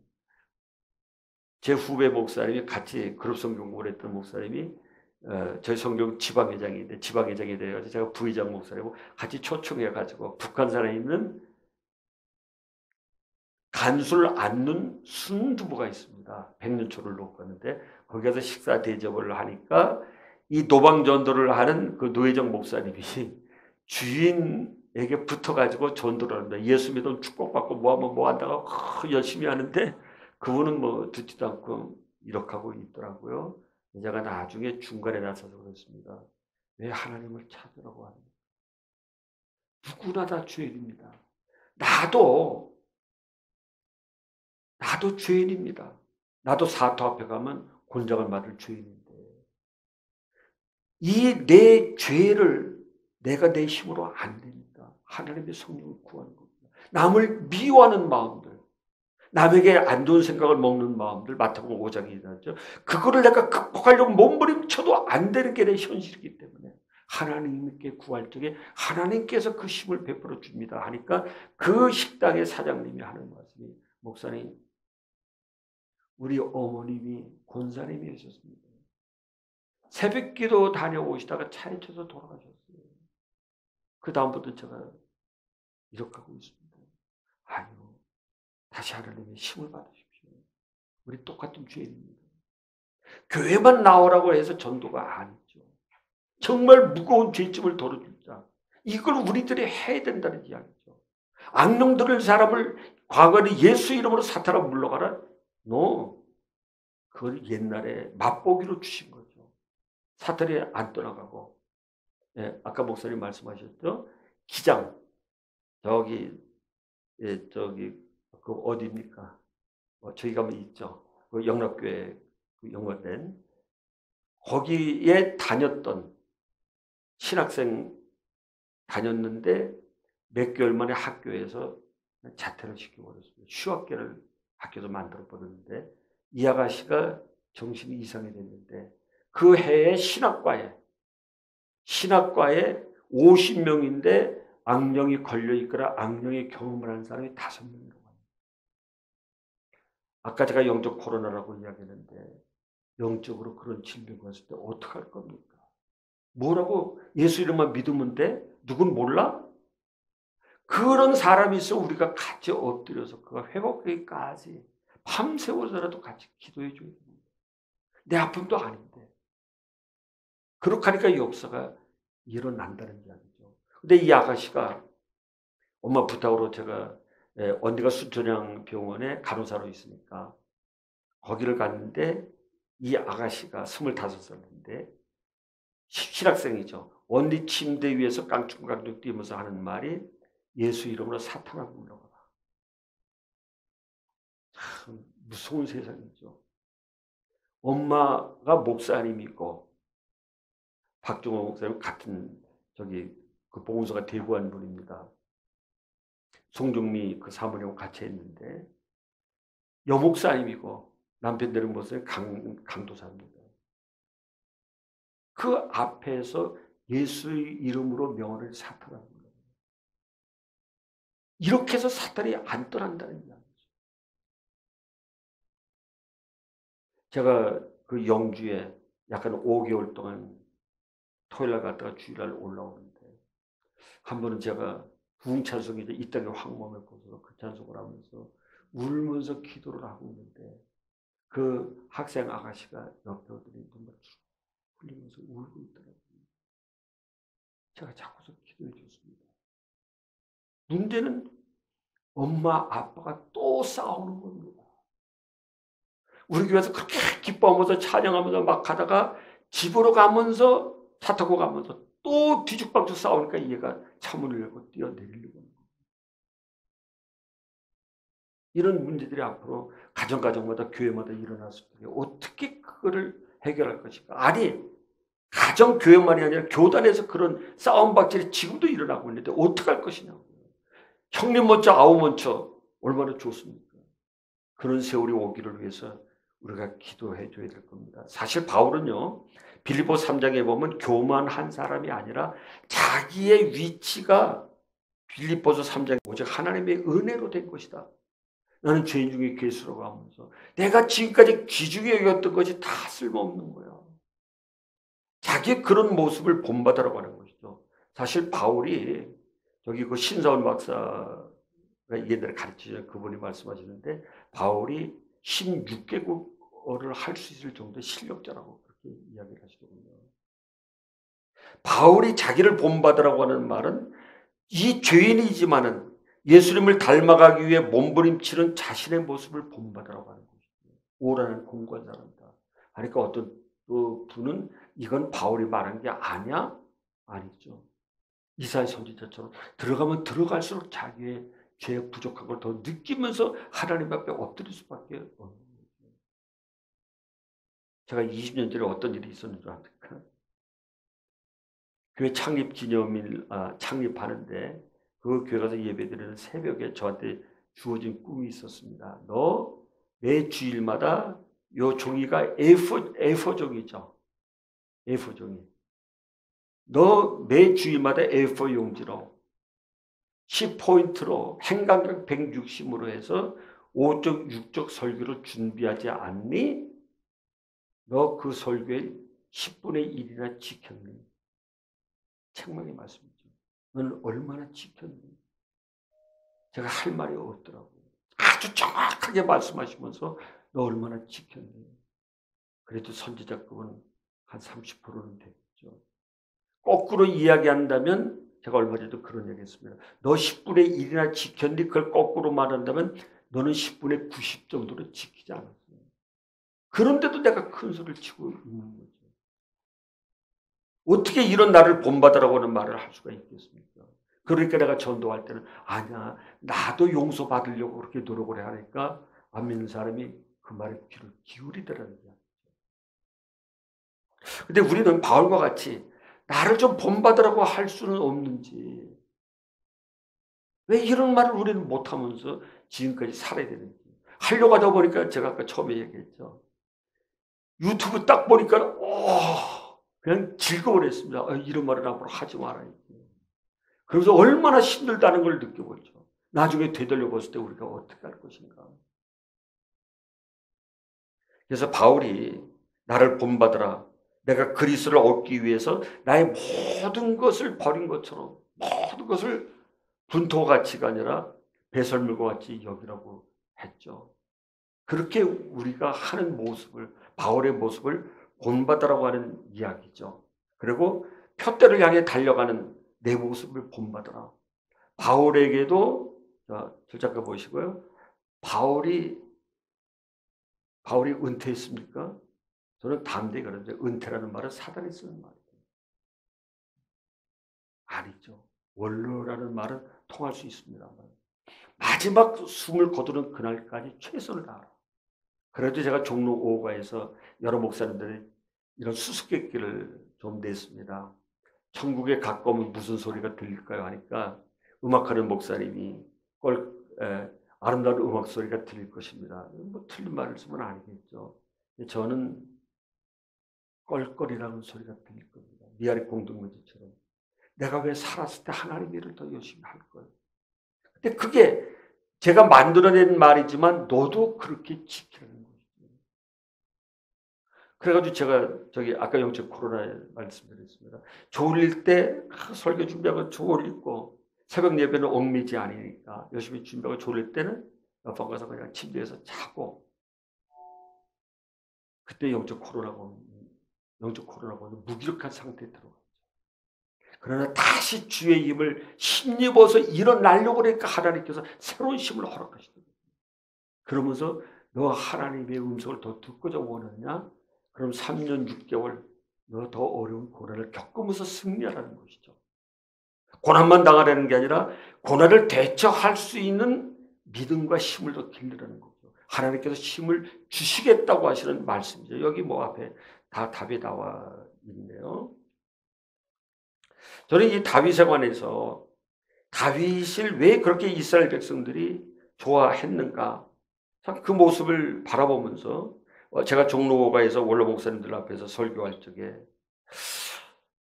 제 후배 목사님이 같이 그룹 성경을 했던 목사님이 저희 성경 지방회장인데 지방회장이 돼가지고 제가 부회장 목사님하고 같이 초청해가지고 북한산에 있는 간술 않는 순두부가 있습니다. 백년초를 놓고 갔는데 거기 가서 식사 대접을 하니까 이 노방전도를 하는 그 노회장 목사님이 주인에게 붙어가지고 전도를 합니다. 예수 믿으면 축복받고 뭐하면 뭐 한다고 열심히 하는데 그분은 뭐 듣지도 않고 이렇게 하고 있더라고요. 제가 나중에 중간에 나서서 그랬습니다. 왜 하나님을 찾으라고 합니까? 누구나 다 죄인입니다. 나도 죄인입니다. 나도 사토 앞에 가면 곤장을 맞을 죄인인데 이 내 죄를 내가 내 힘으로 안 됩니다. 하나님의 성령을 구하는 겁니다. 남을 미워하는 마음들, 남에게 안 좋은 생각을 먹는 마음들, 마태복음 5장이 나죠. 그거를 내가 극복하려고 몸부림쳐도 안 되는 게 내 현실이기 때문에 하나님께 구할 적에 하나님께서 그 힘을 베풀어 줍니다 하니까 그 식당의 사장님이 하는 말씀이 목사님, 우리 어머님이 권사님이셨습니다. 새벽기도 다녀오시다가 차에 쳐서 돌아가셨어요. 그 다음부터 제가 이렇게 하고 있습니다. 아니요. 다시 하나님의 힘을 받으십시오. 우리 똑같은 죄인입니다. 교회만 나오라고 해서 전도가 아니죠. 정말 무거운 죄짐을 덜어주자. 이걸 우리들이 해야 된다는 이야기죠. 악령들을 사람을 과거에 예수 이름으로 사탄아 물러가라. 너 그걸 옛날에 맛보기로 주신 거죠. 사탄이 안 떠나가고. 예, 아까 목사님 말씀하셨죠. 기장 저기 저기 그 어디입니까? 저희 가면 있죠. 그 영락교회 그 영화된 거기에 다녔던 신학생 다녔는데 몇 개월 만에 학교에서 자퇴를 시켜버렸습니다. 휴학계를 학교에서 만들어 버렸는데 이 아가씨가 정신이 이상이 됐는데 그 해에 신학과에 50명인데 악령이 걸려 있거나 악령의 경험을 하는 사람이 5명이라고 합니다. 아까 제가 영적 코로나라고 이야기했는데 영적으로 그런 질병이 왔을 때 어떡할 겁니까? 뭐라고 예수 이름만 믿으면 돼? 누군 몰라? 그런 사람이 있어 우리가 같이 엎드려서 그가 회복되기까지 밤새워서라도 같이 기도해 줘야 됩니다. 내 아픔도 아닌데. 그렇게 하니까 이 역사가 일어난다는 이야기죠. 근데 이 아가씨가 엄마 부탁으로 제가 언니가 순천향 병원에 간호사로 있으니까 거기를 갔는데 이 아가씨가 25살인데 신학생이죠. 언니 침대 위에서 깡충깡충 뛰면서 하는 말이 예수 이름으로 사탄아 물러가라. 참 무서운 세상이죠. 엄마가 목사님이고 박종호 목사님 같은 저기 그 보건소가 대구한 분입니다. 송중미 그 사모님하고 같이 했는데 여목사님이고 남편들은 무슨 강도사입니다. 그 앞에서 예수의 이름으로 명언을 사탄하는 거예요. 이렇게 해서 사탄이 안 떠난다는 이야기죠. 제가 그 영주에 약간 5개월 동안 토요일날 갔다가 주일날 올라오는데 한 번은 제가 부흥찬송이 이 땅에 황몸을 벗어서 그 찬송을 하면서 울면서 기도를 하고 있는데 그 학생 아가씨가 옆에 오더니 눈물 쭉 흘리면서 울고 있더라고요. 제가 자꾸서 기도해 줬습니다. 문제는 엄마 아빠가 또 싸우는 겁니다. 우리 교회에서 그렇게 기뻐하면서 찬양하면서 막 가다가 집으로 가면서 차 타고 가면서 또 뒤죽박죽 싸우니까 얘가 차문을 열고 뛰어내리려고 하는 거예요. 이런 문제들이 앞으로 가정마다 교회마다 일어났을 때 어떻게 그거를 해결할 것인가? 아니 가정 교회만이 아니라 교단에서 그런 싸움 박질이 지금도 일어나고 있는데 어떻게 할 것이냐고요. 형님 먼저 아우 먼저 얼마나 좋습니까? 그런 세월이 오기를 위해서 우리가 기도해 줘야 될 겁니다. 사실 바울은요. 빌립보 3장에 보면 교만한 사람이 아니라 자기의 위치가 빌립보서 3장에 오직 하나님의 은혜로 된 것이다. 나는 죄인 중에 괴수라고 하면서 내가 지금까지 귀중히 여겼던 것이 다 쓸모없는 거야. 자기의 그런 모습을 본받으라고 하는 것이죠. 사실 바울이 저기 그 신사원 박사가 옛날에 가르치는 그분이 말씀하시는데 바울이 16개국어를 할 수 있을 정도의 실력자라고 그렇게 이야기를 하시더군요. 바울이 자기를 본받으라고 하는 말은 이 죄인이지만은 예수님을 닮아가기 위해 몸부림치는 자신의 모습을 본받으라고 하는 것이죠. 오라는 공부한 사람이다. 그러니까 어떤 분은 이건 바울이 말한 게 아니야? 아니죠. 이사야 선지자처럼 들어가면 들어갈수록 자기의 죄의 부족한 걸 더 느끼면서 하나님 앞에 엎드릴 수밖에 없는 거죠. 제가 20년 전에 어떤 일이 있었는지 압니까? 교회 창립 기념일 창립하는데 그 교회 가서 예배드리는 새벽에 저한테 주어진 꿈이 있었습니다. 너 매 주일마다 요 종이가 A4 종이죠. A4 종이. 너 매 주일마다 A4 용지로 10포인트로 행간격 160으로 해서 5적, 6적 설교를 준비하지 않니? 너 그 설교에 10분의 1이나 지켰니? 책망의 말씀이죠. 너는 얼마나 지켰니? 제가 할 말이 없더라고요. 아주 정확하게 말씀하시면서 너 얼마나 지켰니? 그래도 선지자급은 한 30%는 되겠죠. 거꾸로 이야기한다면 제가 얼마 전에도 그런 얘기 했습니다. 너 10분의 1이나 지켰니? 그걸 거꾸로 말한다면 너는 10분의 90 정도로 지키지 않았어요. 그런데도 내가 큰 소리를 치고 있는 거죠. 어떻게 이런 나를 본받으라고 하는 말을 할 수가 있겠습니까? 그러니까 내가 전도할 때는 아니야, 나도 용서받으려고 그렇게 노력을 해 하니까 안 믿는 사람이 그 말에 귀를 기울이더라는 거야. 근데 우리는 바울과 같이 나를 좀 본받으라고 할 수는 없는지, 왜 이런 말을 우리는 못하면서 지금까지 살아야 되는지. 하려고 하다 보니까 제가 아까 처음에 얘기했죠. 유튜브 딱 보니까 그냥 즐거워했습니다. 이런 말은 앞으로 하지 말아야지. 그러면서 얼마나 힘들다는 걸 느껴보죠. 나중에 되돌려 봤을 때 우리가 어떻게 할 것인가. 그래서 바울이 나를 본받으라. 내가 그리스도를 얻기 위해서 나의 모든 것을 버린 것처럼 모든 것을 분토와 가치가 아니라 배설물과 같이 여기라고 했죠. 그렇게 우리가 하는 모습을, 바울의 모습을 본받으라고 하는 이야기죠. 그리고 표대를 향해 달려가는 내 모습을 본받으라. 바울에게도, 저 잠깐 보시고요. 바울이 은퇴했습니까? 저는 담대히 그러는데 은퇴라는 말은 사단이 쓰는 말이에요. 아니죠. 원로라는 말은 통할 수 있습니다만 마지막 숨을 거두는 그날까지 최선을 다하라. 그래도 제가 종로 5가에서 여러 목사님들이 이런 수수께끼를 좀 냈습니다. 천국에 가까우면 무슨 소리가 들릴까요? 하니까 음악하는 목사님이 아름다운 음악 소리가 들릴 것입니다. 뭐 틀린 말씀은 아니겠죠. 저는 껄껄이라는 소리가 들릴 겁니다. 미아리 공동묘지처럼. 내가 왜 살았을 때 하나님 일을 더 열심히 할 거예요. 근데 그게 제가 만들어낸 말이지만 너도 그렇게 지키라는 것이죠. 그래가지고 제가 아까 영적 코로나에 말씀드렸습니다. 졸릴 때 설교 준비하고 졸리고 새벽 예배는 얽매지 아니니까 열심히 준비하고 졸릴 때는 옆방 가서 그냥 침대에서 자고, 그때 영적 코로나가 무기력한 상태에 들어갔죠. 그러나 다시 주의 힘을 힘입어서 일어나려고 하니까 하나님께서 새로운 힘을 허락하시더라고요. 그러면서 너 하나님의 음성을 더 듣고자 원하느냐? 그럼 3년 6개월 너 더 어려운 고난을 겪으면서 승리하라는 것이죠. 고난만 당하라는 게 아니라 고난을 대처할 수 있는 믿음과 힘을 더 길러라는 거죠. 하나님께서 힘을 주시겠다고 하시는 말씀이죠. 여기 뭐 앞에 다 답이 나와 있네요. 저는 이 다윗에 관해서 다윗을 왜 그렇게 이스라엘 백성들이 좋아했는가, 그 모습을 바라보면서 제가 종로가에서 원로 목사님들 앞에서 설교할 적에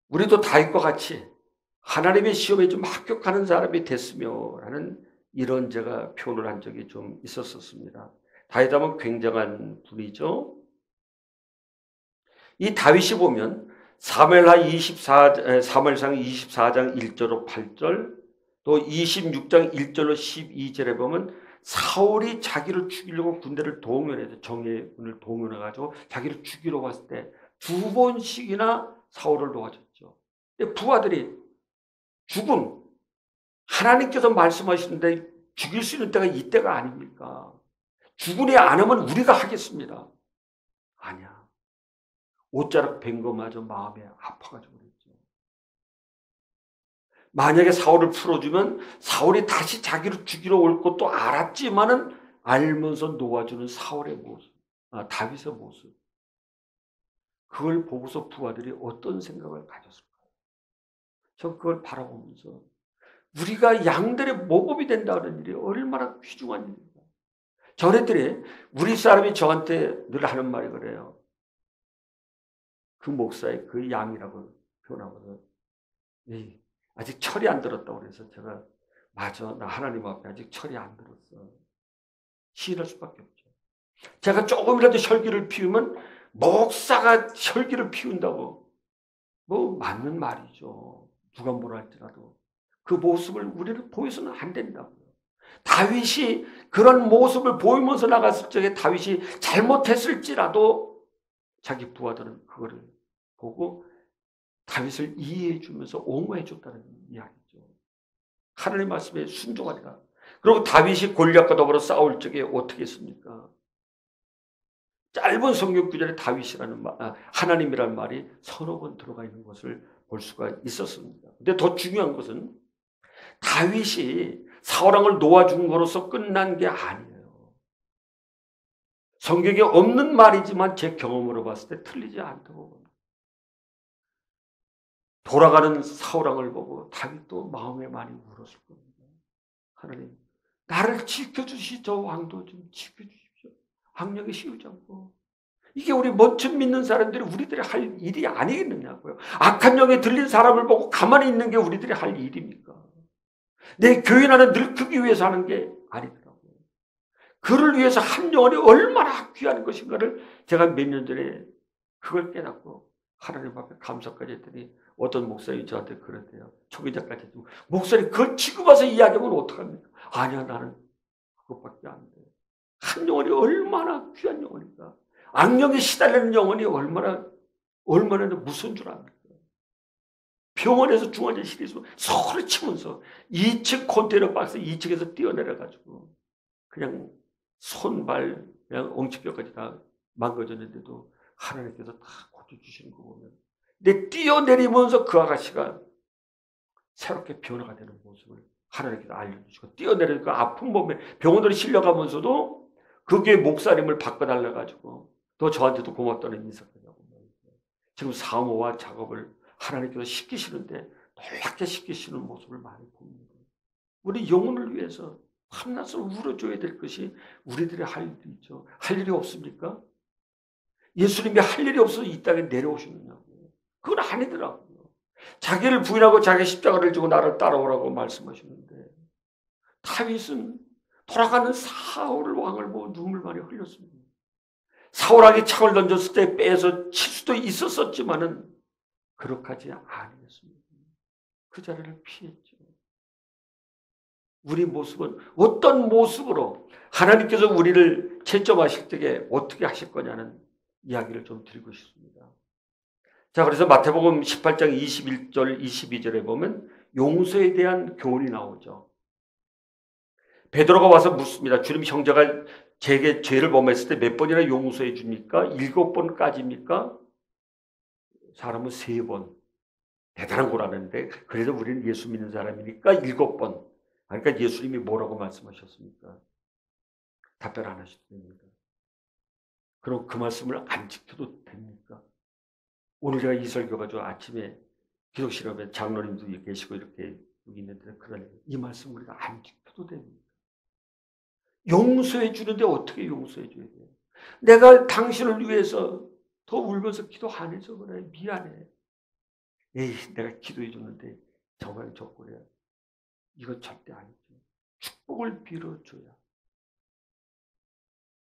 우리도 다윗과 같이 하나님의 시험에 좀 합격하는 사람이 됐으며 라는 이런 제가 표현을 한 적이 좀 있었습니다. 다윗하면 굉장한 분이죠. 이 다윗이 보면 사무엘상 24장 1절로 8절, 또 26장 1절로 12절에 보면 사울이 자기를 죽이려고 군대를 동원해서 정예군을 동원해가지고 자기를 죽이러 왔을 때 2번씩이나 사울을 도와줬죠. 근데 부하들이 죽음, 하나님께서 말씀하시는데 죽일 수 있는 때가 이때가 아닙니까? 죽으니 안 하면 우리가 하겠습니다. 아니야. 옷자락 벤 거마저 마음에 아파가지고 그랬죠. 만약에 사울을 풀어주면 사울이 다시 자기를 죽이러 올 것도 알았지만은 알면서 놓아주는 사울의 모습, 다윗의 모습. 그걸 보고서 부하들이 어떤 생각을 가졌을까요? 전 그걸 바라보면서 우리가 양들의 모범이 된다는 일이 얼마나 귀중한 일입니다. 저네들이, 우리 사람이 저한테 늘 하는 말이 그래요. 그 목사의 그 양이라고 표현하거든. 아직 철이 안 들었다고 그래서 제가 맞아, 나 하나님 앞에 아직 철이 안 들었어. 시인할 수밖에 없죠. 제가 조금이라도 혈기를 피우면 목사가 혈기를 피운다고, 뭐 맞는 말이죠. 누가 뭐라 할지라도 그 모습을 우리는 보여서는 안 된다고요. 다윗이 그런 모습을 보이면서 나갔을 적에 다윗이 잘못했을지라도 자기 부하들은 그거를 보고 다윗을 이해해 주면서 옹호해 줬다는 이야기죠. 하나님 말씀에 순종하리라. 그리고 다윗이 골리앗과 더불어 싸울 적에 어떻게 했습니까? 짧은 성경 구절에 다윗이라는 하나님이라는 말이 서너 번 들어가 있는 것을 볼 수가 있었습니다. 근데 더 중요한 것은 다윗이 사울왕을 놓아준 거로서 끝난 게 아니에요. 성경에 없는 말이지만 제 경험으로 봤을 때 틀리지 않다고 봅니다. 돌아가는 사울왕을 보고 다윗도 마음에 많이 울었을 겁니다. 하나님, 나를 지켜주시, 저 왕도 좀 지켜주십시오. 악령이 씌우지 않고. 이게 우리 멋진 믿는 사람들이 우리들이 할 일이 아니겠느냐고요. 악한 영에 들린 사람을 보고 가만히 있는 게 우리들이 할 일입니까? 내 교회 나는 늙기 위해서 하는 게 아니더라고요. 그를 위해서 한 영혼이 얼마나 귀한 것인가를 제가 몇 년 전에 그걸 깨닫고 하나님 앞에 감사까지 했더니 어떤 목사님이 저한테 그러대요. 초기자까지 했지만 목사님 그걸 지금 와서 이야기하면 어떡합니까? 아니야, 나는 그것밖에 안 돼. 한 영혼이 얼마나 귀한 영혼인가. 악령에 시달리는 영혼이 얼마나 무서운 줄 압니까? 병원에서 중환자실에 있으면 소리치면서 2층 컨테이너 박스 2층에서 뛰어내려가지고 그냥 손발 그냥 엉치뼈까지 다 망가졌는데도 하나님께서 다 고쳐주시는 거 보면 근데 뛰어내리면서 그 아가씨가 새롭게 변화가 되는 모습을 하나님께서 알려주시고 뛰어내리니까 아픈 몸에 병원으로 실려가면서도 그게 목사님을 바꿔달라가지고 또 저한테도 고맙다는 인사까지 하고 지금 사모와 작업을 하나님께서 시키시는데 놀랍게 시키시는 모습을 많이 봅니다. 우리 영혼을 위해서 한낮을 울어줘야 될 것이 우리들의 할 일이죠. 할 일이 없습니까? 예수님이 할 일이 없어서 이 땅에 내려오셨느냐고요. 그건 아니더라고요. 자기를 부인하고 자기 십자가를 지고 나를 따라오라고 말씀하시는데 다윗은 돌아가는 사울 왕을 보고 눈물 많이 흘렸습니다. 사울왕이 창을 던졌을 때 빼서 칠 수도 있었지만은 그렇게 하지 않았습니다. 그 자리를 피했죠. 우리 모습은 어떤 모습으로 하나님께서 우리를 채점하실 때에 어떻게 하실 거냐는 이야기를 좀 드리고 싶습니다. 자, 그래서 마태복음 18장 21절 22절에 보면 용서에 대한 교훈이 나오죠. 베드로가 와서 묻습니다. 주님, 형제가 제게 죄를 범했을 때 몇 번이나 용서해 줍니까? 7번까지입니까? 사람은 3번. 대단한 거라는데 그래서 우리는 예수 믿는 사람이니까 7번. 그러니까 예수님이 뭐라고 말씀하셨습니까? 답변 안 하셔도 됩니다. 그럼 그 말씀을 안 지켜도 됩니까? 오늘 제가 이 설교 가지고 아침에 기독실험에 장로님도 계시고 이렇게 여기 있는데 이 말씀 우리가 안 지켜도 됩니다. 용서해 주는데 어떻게 용서해 줘야 돼요? 내가 당신을 위해서 더 울면서 기도 안 해서 그래. 미안해. 에이, 내가 기도해 줬는데 정말 좋고래. 이건 절대 아니죠. 축복을 빌어줘야.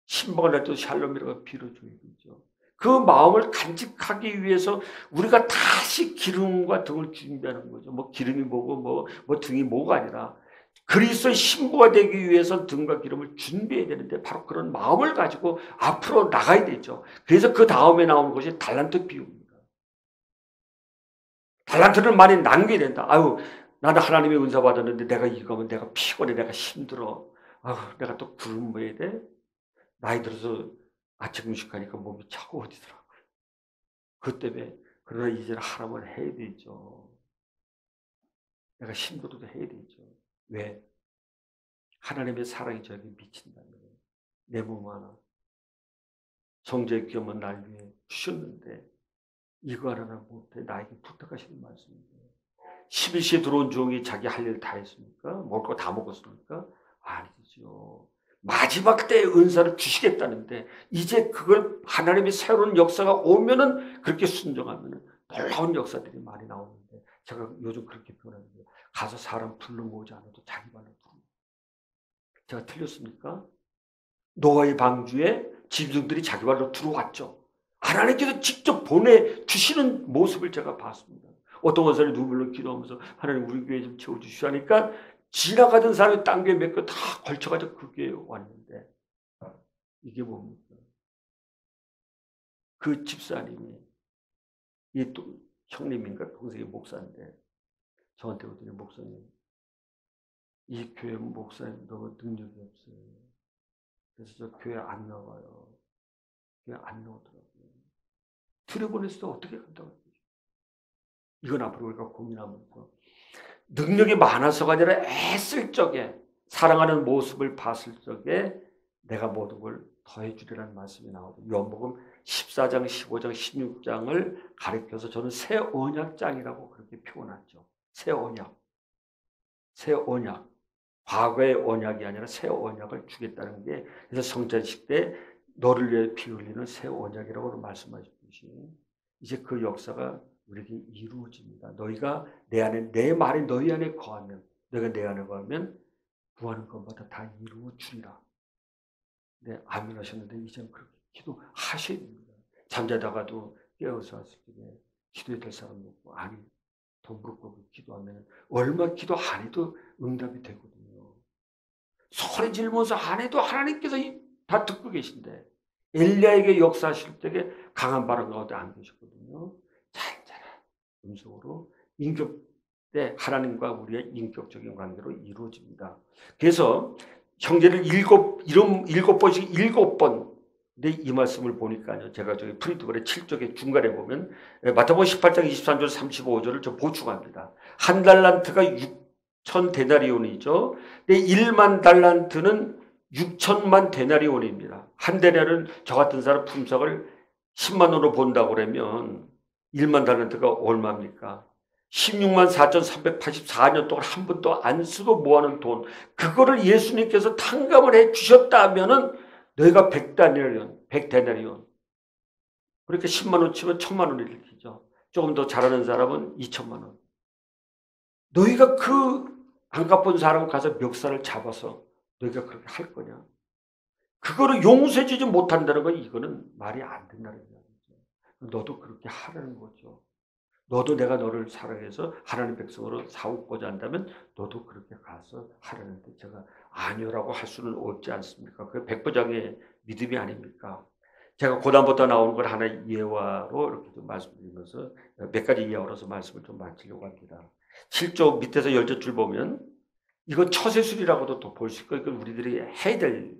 신방을 할 때 샬롬이라고 빌어줘야 되죠. 그 마음을 간직하기 위해서 우리가 다시 기름과 등을 준비하는 거죠. 뭐 기름이 뭐고 뭐 등이 뭐가 아니라 그리스도의 신부가 되기 위해서 등과 기름을 준비해야 되는데 바로 그런 마음을 가지고 앞으로 나가야 되죠. 그래서 그 다음에 나오는 것이 달란트 비유입니다. 달란트를 많이 남겨야 된다. 아유, 나는 하나님의 은사 받았는데 내가 이거 하면 내가 피곤해, 내가 힘들어. 아유, 내가 또 굶어야 돼. 나이 들어서 아침 음식하니까 몸이 차가워지더라고요. 그 때문에 그러나 이제는 하나님을 해야 되죠. 내가 힘들어도 해야 되죠. 왜? 하나님의 사랑이 저에게 미친다면 내 몸 하나 성자의 귀함은 날 위해 주셨는데 이거 하나 못해 나에게 부탁하시는 말씀입니다. 11시에 들어온 종이 자기 할 일 다 했습니까? 먹을 거 다 먹었습니까? 아니죠. 마지막 때의 은사를 주시겠다는데 이제 그걸 하나님의 새로운 역사가 오면은 그렇게 순종하면은 놀라운 역사들이 많이 나오는데 제가 요즘 그렇게 표현하는데 가서 사람 불러 모으지 않아도 자기 발로 부르는 제가 틀렸습니까? 노아의 방주에 짐승들이 자기 발로 들어왔죠. 하나님께서 직접 보내주시는 모습을 제가 봤습니다. 어떤 원사를 눈물로 기도하면서 하나님 우리 교회 좀 채워주시오 하니까 지나가던 사람이 딴 교회 몇 개 다 걸쳐가지고 그 교회에 왔는데 이게 뭡니까? 그 집사님이 이 또 형님인가 동생의 목사인데 저한테 오더니 목사님 이 교회 목사님 너무 능력이 없어요. 그래서 저 교회 안 나와요. 교회 안 나오더라고요. 들여보냈을 때 어떻게 간다고. 이건 앞으로 우리가 고민하면서 능력이 많아서가 아니라 애쓸 적에 사랑하는 모습을 봤을 적에 내가 모든 걸 더해주리라는 말씀이 나오고 요한복음 14장, 15장, 16장을 가리켜서 저는 새 언약장이라고 그렇게 표현하죠. 새 언약. 새 언약. 과거의 언약이 아니라 새 언약을 주겠다는 게 그래서 성찬식 때 너를 위해 피 흘리는 새 언약이라고 말씀하셨듯이 이제 그 역사가 우리에게 이루어집니다. 너희가 내 안에 내 말이 너희 안에 거하면 너희가 내 안에 거하면 구하는 것마다 다 이루어 주리라. 네, 아멘 하셨는데 이제는 그렇게 기도하셔야 됩니다. 잠자다가도 깨어서 왔을 때 기도해야 될 사람 없고 아니 더 무릎 꿇고 기도하면 얼마 기도 안 해도 응답이 되거든요. 소리 지르면서 안 해도 하나님께서 다 듣고 계신데 엘리야에게 역사하실 때에 강한 바람 가운데 안 계셨거든요. 잔잔한 음성으로 인격 때 하나님과 우리의 인격적인 관계로 이루어집니다. 그래서 형제를 일곱 번씩 7번. 근데 이 말씀을 보니까요. 제가 저기 프린트볼의 7쪽의 중간에 보면 마태복음 18장 23절 35절을 좀 보충합니다. 한 달란트가 6천 데나리온이죠. 근데 1만 달란트는 6천만 데나리온입니다. 한 데나리온 저 같은 사람 품삯을 10만 원으로 본다고 그러면 1만 달란트가 얼마입니까? 16만 4,384년 동안 한 번도 안 쓰고 모아놓은 돈 그거를 예수님께서 탕감을 해 주셨다면은 너희가 100데나리온 그렇게 10만 원 치면 1,000만 원을 일으키죠. 조금 더 잘하는 사람은 2천만 원. 너희가 그 안 갚은 사람 가서 멱살을 잡아서 너희가 그렇게 할 거냐? 그거를 용서해 주지 못한다는 건 이거는 말이 안 된다는 이야기죠. 너도 그렇게 하라는 거죠. 너도 내가 너를 사랑해서 하나님 백성으로 사오고자 한다면 너도 그렇게 가서 하라는데 제가 아니요라고 할 수는 없지 않습니까? 그게 백부장의 믿음이 아닙니까? 제가 고단부터 나오는 걸 하나의 예화로 이렇게 좀 말씀드리면서 몇 가지 예화로서 말씀을 좀 마치려고 합니다. 7조 밑에서 10줄 보면 이건 처세술이라고도 또 볼 수 있고 이건 우리들이 해야 될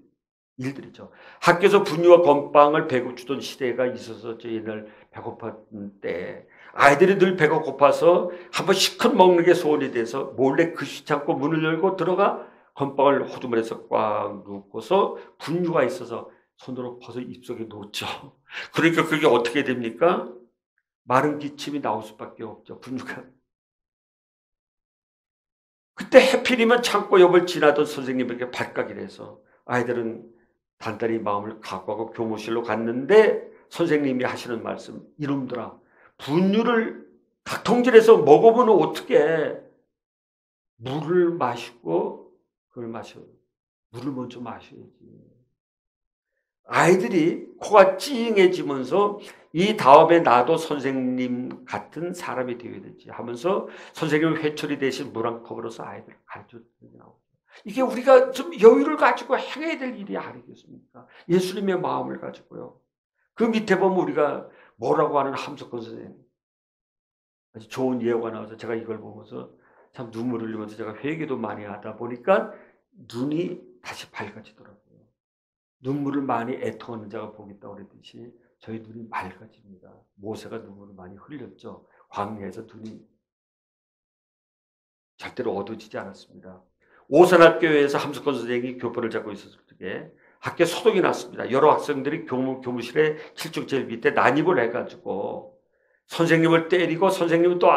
일들이죠. 학교에서 분유와 건빵을 배고 주던 시대가 있어서 저 옛날 배고팠던 때 아이들이 늘 배가 고파서 한번 시컷 먹는 게 소원이 돼서 몰래 그시지 않고 문을 열고 들어가 건빵을 호두물에서 꽉 넣고서 분유가 있어서 손으로 퍼서 입속에 넣었죠. 그러니까 그게 어떻게 됩니까? 마른 기침이 나올 수밖에 없죠. 분유가. 그때 해필이면 창고 옆을 지나던 선생님에게 발각이 돼서 아이들은 단단히 마음을 각오하고 교무실로 갔는데 선생님이 하시는 말씀 이놈들아 분유를 각통질해서 먹어보면 어떻게 물을 마시고 그걸 마셔 물을 먼저 마셔야지. 아이들이 코가 찡해지면서 이 다음에 나도 선생님 같은 사람이 되어야 되지 하면서 선생님 회초리 대신 물 한 컵으로서 아이들을 가르쳐주는 게 나오죠. 이게 우리가 좀 여유를 가지고 행해야 될 일이 아니겠습니까? 예수님의 마음을 가지고요. 그 밑에 보면 우리가 뭐라고 하는 함석헌 선생님 아주 좋은 예화가 나와서 제가 이걸 보면서 참 눈물을 흘리면서 제가 회개도 많이 하다 보니까 눈이 다시 밝아지더라고요. 눈물을 많이 애통하는 자가 복이 있다고 그랬듯이 저희 눈이 맑아집니다. 모세가 눈물을 많이 흘렸죠. 광야에서 눈이 절대로 어두워지지 않았습니다. 오산학교에서 함석헌 선생님이 교포를 잡고 있었을 때 학교에 소동이 났습니다. 여러 학생들이 교무실에 7층 제일 밑에 난입을 해가지고 선생님을 때리고 선생님은 또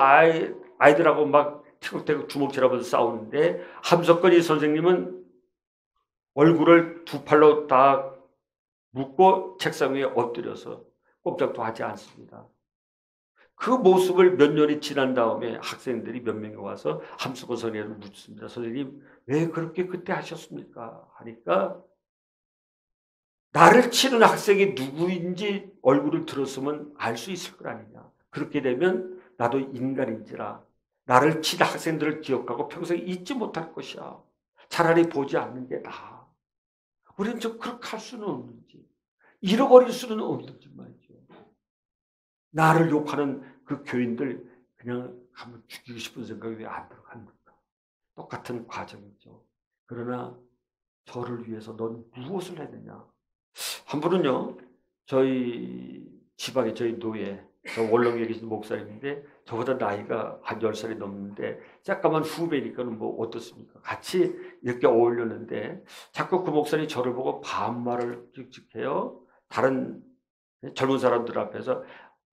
아이들하고 막 티격태격 주먹질하면서 싸우는데 함석헌이 선생님은 얼굴을 두 팔로 다 묶고 책상 위에 엎드려서 꼼짝도 하지 않습니다. 그 모습을 몇 년이 지난 다음에 학생들이 몇 명이 와서 함석헌 선생님을 묻습니다. 선생님 왜 그렇게 그때 하셨습니까? 하니까 나를 치는 학생이 누구인지 얼굴을 들었으면 알 수 있을 거 아니냐. 그렇게 되면 나도 인간인지라 나를 친 학생들을 기억하고 평생 잊지 못할 것이야. 차라리 보지 않는 게 나아. 우리는 좀 그렇게 할 수는 없는지 잃어버릴 수는 없는지 말이죠. 나를 욕하는 그 교인들 그냥 한번 죽이고 싶은 생각이 왜 안 들어갑니까? 똑같은 과정이죠. 그러나 저를 위해서 넌 무엇을 했느냐? 한 분은요, 저희 지방에 저희 노예, 저 월렁에 계신 목사님인데 저보다 나이가 한 10살이 넘는데 잠깐만 후배니까는 뭐 어떻습니까? 같이 이렇게 어울렸는데 자꾸 그 목사님이 저를 보고 반말을 찍찍해요. 다른 젊은 사람들 앞에서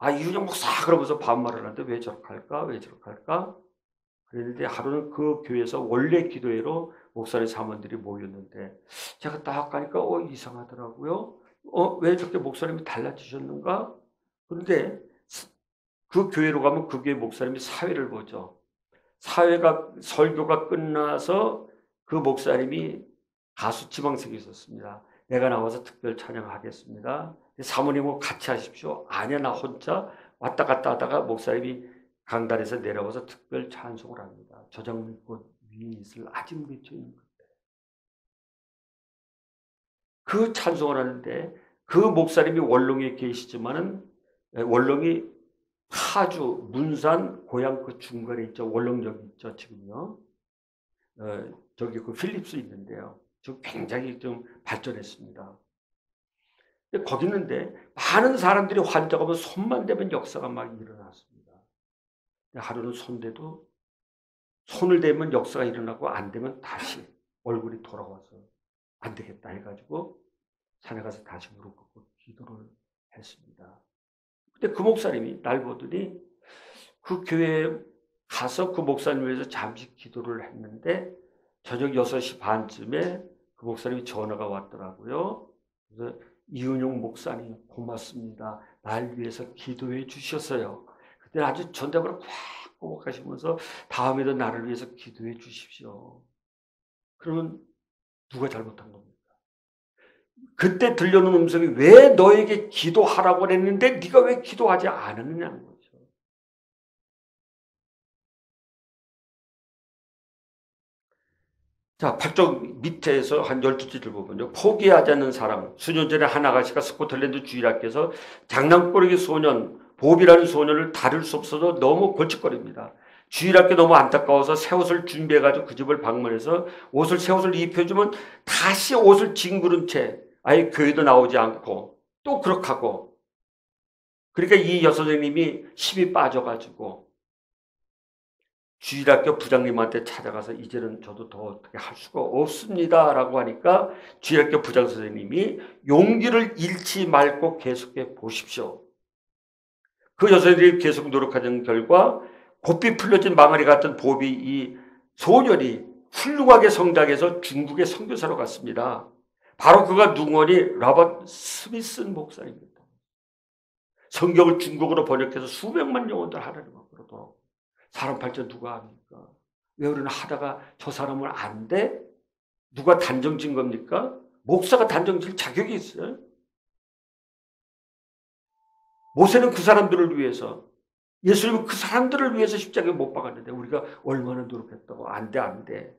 이윤영 목사 그러면서 반말을 하는데 왜 저렇게 할까? 왜 저렇게 할까? 그랬는데 하루는 그 교회에서 원래 기도회로 목사님 사모님들이 모였는데 제가 딱 가니까 이상하더라고요. 왜 저렇게 목사님이 달라지셨는가? 그런데 그 교회로 가면 그 교회 목사님이 사회를 보죠. 설교가 끝나서 그 목사님이 가수 지망생이 있었습니다. 내가 나와서 특별 찬양하겠습니다. 사모님하고 같이 하십시오. 아니야, 나 혼자 왔다 갔다 하다가 목사님이 강단에서 내려와서 특별 찬송을 합니다. 저 장면 곧 위에 있을 아직 맺혀 있는 건데. 그 찬송을 하는데 그 목사님이 월렁에 계시지만은 월렁이 파주, 문산, 고향 그 중간에 있죠. 월렁역 있죠, 지금요. 저기 그 필립스 있는데요. 지금 굉장히 좀 발전했습니다. 근데 거기 있는데 많은 사람들이 환자가 오면 손만 대면 역사가 막 일어났습니다. 하루는 손대도 손을 대면 역사가 일어나고 안 되면 다시 얼굴이 돌아와서 안 되겠다 해가지고 산에 가서 다시 무릎 꿇고 기도를 했습니다. 근데 그 목사님이 날 보더니 그 교회에 가서 그 목사님 위해서 잠시 기도를 했는데 저녁 6시 반쯤에 그 목사님이 전화가 왔더라고요. 그래서 이은용 목사님 고맙습니다. 날 위해서 기도해 주셨어요. 그때 아주 전대부를 꽉 꼬박하시면서 다음에도 나를 위해서 기도해 주십시오. 그러면 누가 잘못한 겁니까? 그때 들려오는 음성이 왜 너에게 기도하라고 했는데 네가 왜 기도하지 않았느냐는 거죠. 자, 8쪽 밑에서 한 12줄을 보면요. 포기하지 않는 사랑. 수년 전에 한 아가씨가 스코틀랜드 주일학교에서 장난꾸러기 소년, 봅이라는 소년을 다룰 수 없어서 너무 골칫거립니다. 주일학교 너무 안타까워서 새 옷을 준비해가지고 그 집을 방문해서 새 옷을 입혀주면 다시 옷을 징그른 채 아예 교회도 나오지 않고 또 그렇게 하고. 그러니까 이 여선생님이 힘이 빠져가지고 주일학교 부장님한테 찾아가서 이제는 저도 더 어떻게 할 수가 없습니다 라고 하니까 주일학교 부장 선생님이 용기를 잃지 말고 계속해 보십시오. 그 여선생님이 계속 노력하는 결과 고삐 풀려진 망아리 같은 봅이 이 소년이 훌륭하게 성장해서 중국의 선교사로 갔습니다. 바로 그가 누구니 라바 스미슨 목사입니다. 성경을 중국어로 번역해서 수백만 영혼들 하나님 앞으로 돌아오고 사람 발전 누가 합니까? 왜 우리는 하다가 저 사람은 안 돼? 누가 단정진 겁니까? 목사가 단정질 자격이 있어요. 모세는 그 사람들을 위해서, 예수님은 그 사람들을 위해서 십자가에 못 박았는데 우리가 얼마나 노력했다고. 안 돼.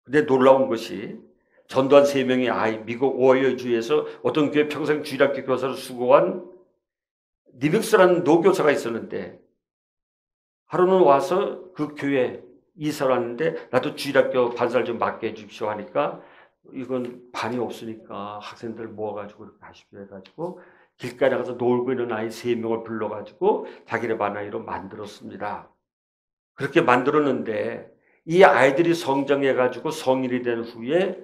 근데 놀라운 것이 전두환 3명의 아이, 미국 오하이오주에서 어떤 교회 평생 주일학교 교사로 수고한 니믹스라는 노교사가 있었는데 하루는 와서 그 교회 이사를 왔는데 나도 주일학교 반사를 좀 맡게 해주십시오 하니까 이건 반이 없으니까 학생들 모아가지고 이렇게 하십시오 해가지고 길가에 나가서 놀고 있는 아이 3명을 불러가지고 자기네 반 아이로 만들었습니다. 그렇게 만들었는데 이 아이들이 성장해가지고 성인이 된 후에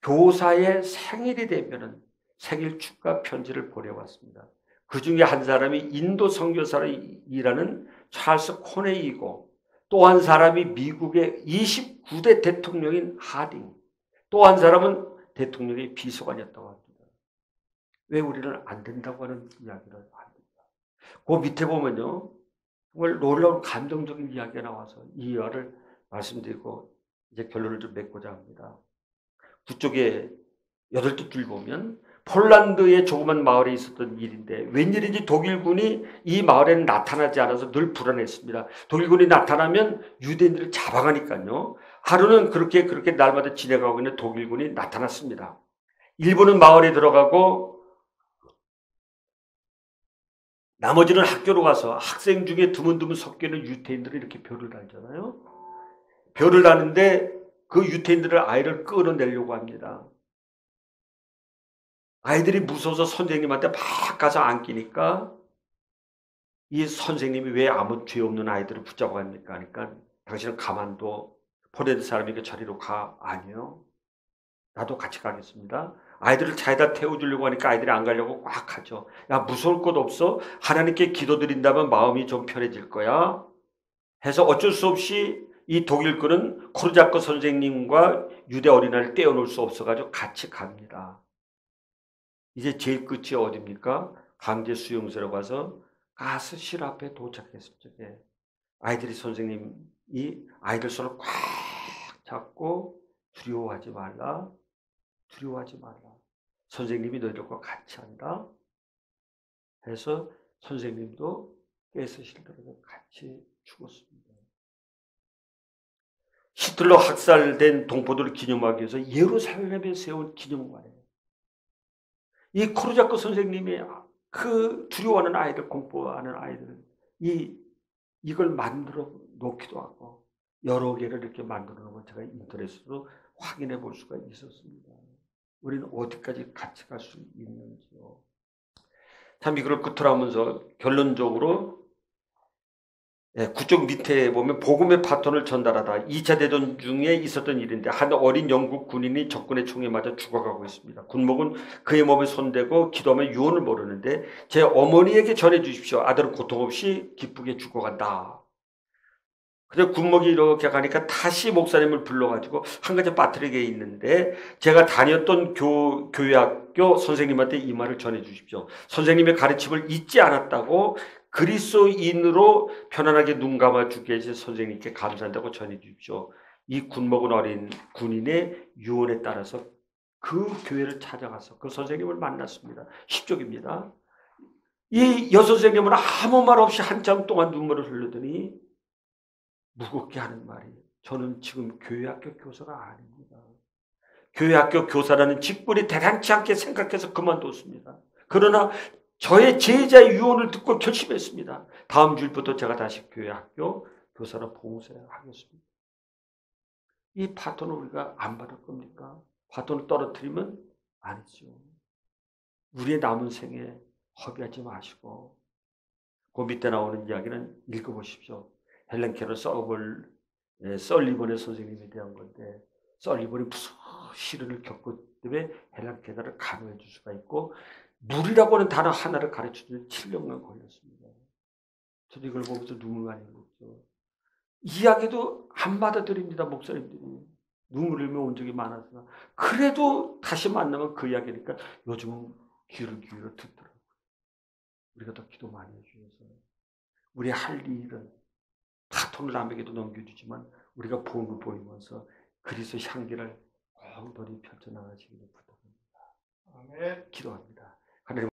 교사의 생일이 되면은 생일 축하 편지를 보내왔습니다. 그 중에 한 사람이 인도 선교사로 일하는 찰스 코네이고 또 한 사람이 미국의 29대 대통령인 하딩, 또 한 사람은 대통령의 비서관이었다고 합니다. 왜 우리는 안 된다고 하는 이야기를 합니다. 그 밑에 보면요. 정말 놀라운 감동적인 이야기가 나와서 이 이야기를 말씀드리고 이제 결론을 좀 맺고자 합니다. 그쪽에 8줄 보면 폴란드의 조그만 마을에 있었던 일인데 웬일인지 독일군이 이 마을에는 나타나지 않아서 늘 불안했습니다. 독일군이 나타나면 유대인들을 잡아가니까요. 하루는 그렇게 날마다 지내가고 있는 독일군이 나타났습니다. 일본은 마을에 들어가고 나머지는 학교로 가서 학생 중에 드문드문 섞여 있는 유대인들이 이렇게 별을 달잖아요. 별을 나는데 그 유태인들을 아이를 끌어내려고 합니다. 아이들이 무서워서 선생님한테 막 가서 안기니까 이 선생님이 왜 아무 죄 없는 아이들을 붙잡아 갑니까? 그러니까 당신은 가만둬. 보내는 사람이니까 저리로 가. 아니요. 나도 같이 가겠습니다. 아이들을 차에다 태워주려고 하니까 아이들이 안 가려고 꽉 하죠. 야, 무서울 것 없어. 하나님께 기도드린다면 마음이 좀 편해질 거야. 해서 어쩔 수 없이 이 독일군은 코르자코 선생님과 유대 어린아이를 떼어놓을 수 없어가지고 같이 갑니다. 이제 제일 끝이 어디입니까? 강제 수용소로 가서 가스실 앞에 도착했을 적에 아이들이 선생님이 아이들 손을 꽉 잡고 두려워하지 말라. 두려워하지 말라. 선생님이 너희들과 같이 한다. 해서 선생님도 가스실 들어서 같이 죽었습니다. 히틀러 학살된 동포들을 기념하기 위해서 예루살렘에 세운 기념관이에요. 이 코르자코 선생님이 그 두려워하는 아이들, 공포하는 아이들, 이걸 만들어 놓기도 하고 여러 개를 이렇게 만들어 놓은 걸 제가 인터넷으로 확인해 볼 수가 있었습니다. 우리는 어디까지 같이 갈 수 있는지요. 참 이걸 끝으로 하면서 결론적으로 그쪽 밑에 보면 복음의 바톤을 전달하다. 2차 대전 중에 있었던 일인데 한 어린 영국 군인이 적군의 총에 맞아 죽어가고 있습니다. 군목은 그의 몸에 손대고 기도하며 유언을 모르는데 제 어머니에게 전해 주십시오. 아들은 고통 없이 기쁘게 죽어간다. 그래서 군목이 이렇게 가니까 다시 목사님을 불러가지고 한 가지 빠뜨리게 있는데 제가 다녔던 교회학교 선생님한테 이 말을 전해 주십시오. 선생님의 가르침을 잊지 않았다고 그리스도인으로 편안하게 눈 감아주게 해주신 선생님께 감사한다고 전해 주십시오. 이 군목은 어린 군인의 유언에 따라서 그 교회를 찾아가서 그 선생님을 만났습니다. 10쪽입니다. 이 여선생님은 아무 말 없이 한참 동안 눈물을 흘리더니 무겁게 하는 말이 저는 지금 교회학교 교사가 아닙니다. 교회학교 교사라는 직분이 대단치 않게 생각해서 그만뒀습니다. 그러나 저의 제자의 유언을 듣고 결심했습니다. 다음 주부터 제가 다시 교회학교 교사로 봉사하겠습니다. 이 바톤을 우리가 안 받을 겁니까? 바톤을 떨어뜨리면 아니죠. 우리의 남은 생에 허비하지 마시고 그 밑에 나오는 이야기는 읽어보십시오. 헬렌 캐럴 썰리번의 선생님에 대한 건데 썰리번이 무슨 시련을 겪었기 때문에 헬렌 캐럴을 간호해 줄 수가 있고 물이라고 하는 단어 하나를 가르쳐주는 7년간 걸렸습니다. 저도 이걸 보면서 눈물 많이 흘렸죠. 이야기도 안 받아들입니다. 목사님들이. 눈물 흘리며 온 적이 많아서. 그래도 다시 만나면 그 이야기니까 요즘은 귀를 기울여 듣더라고요. 우리가 더 기도 많이 해주셔서 우리 할 일은 바톤을 남에게도 넘겨주지만 우리가 본을 보이면서 그리스도 향기를 엉덩이 펼쳐나가시기를 부탁합니다. 아멘. 기도합니다.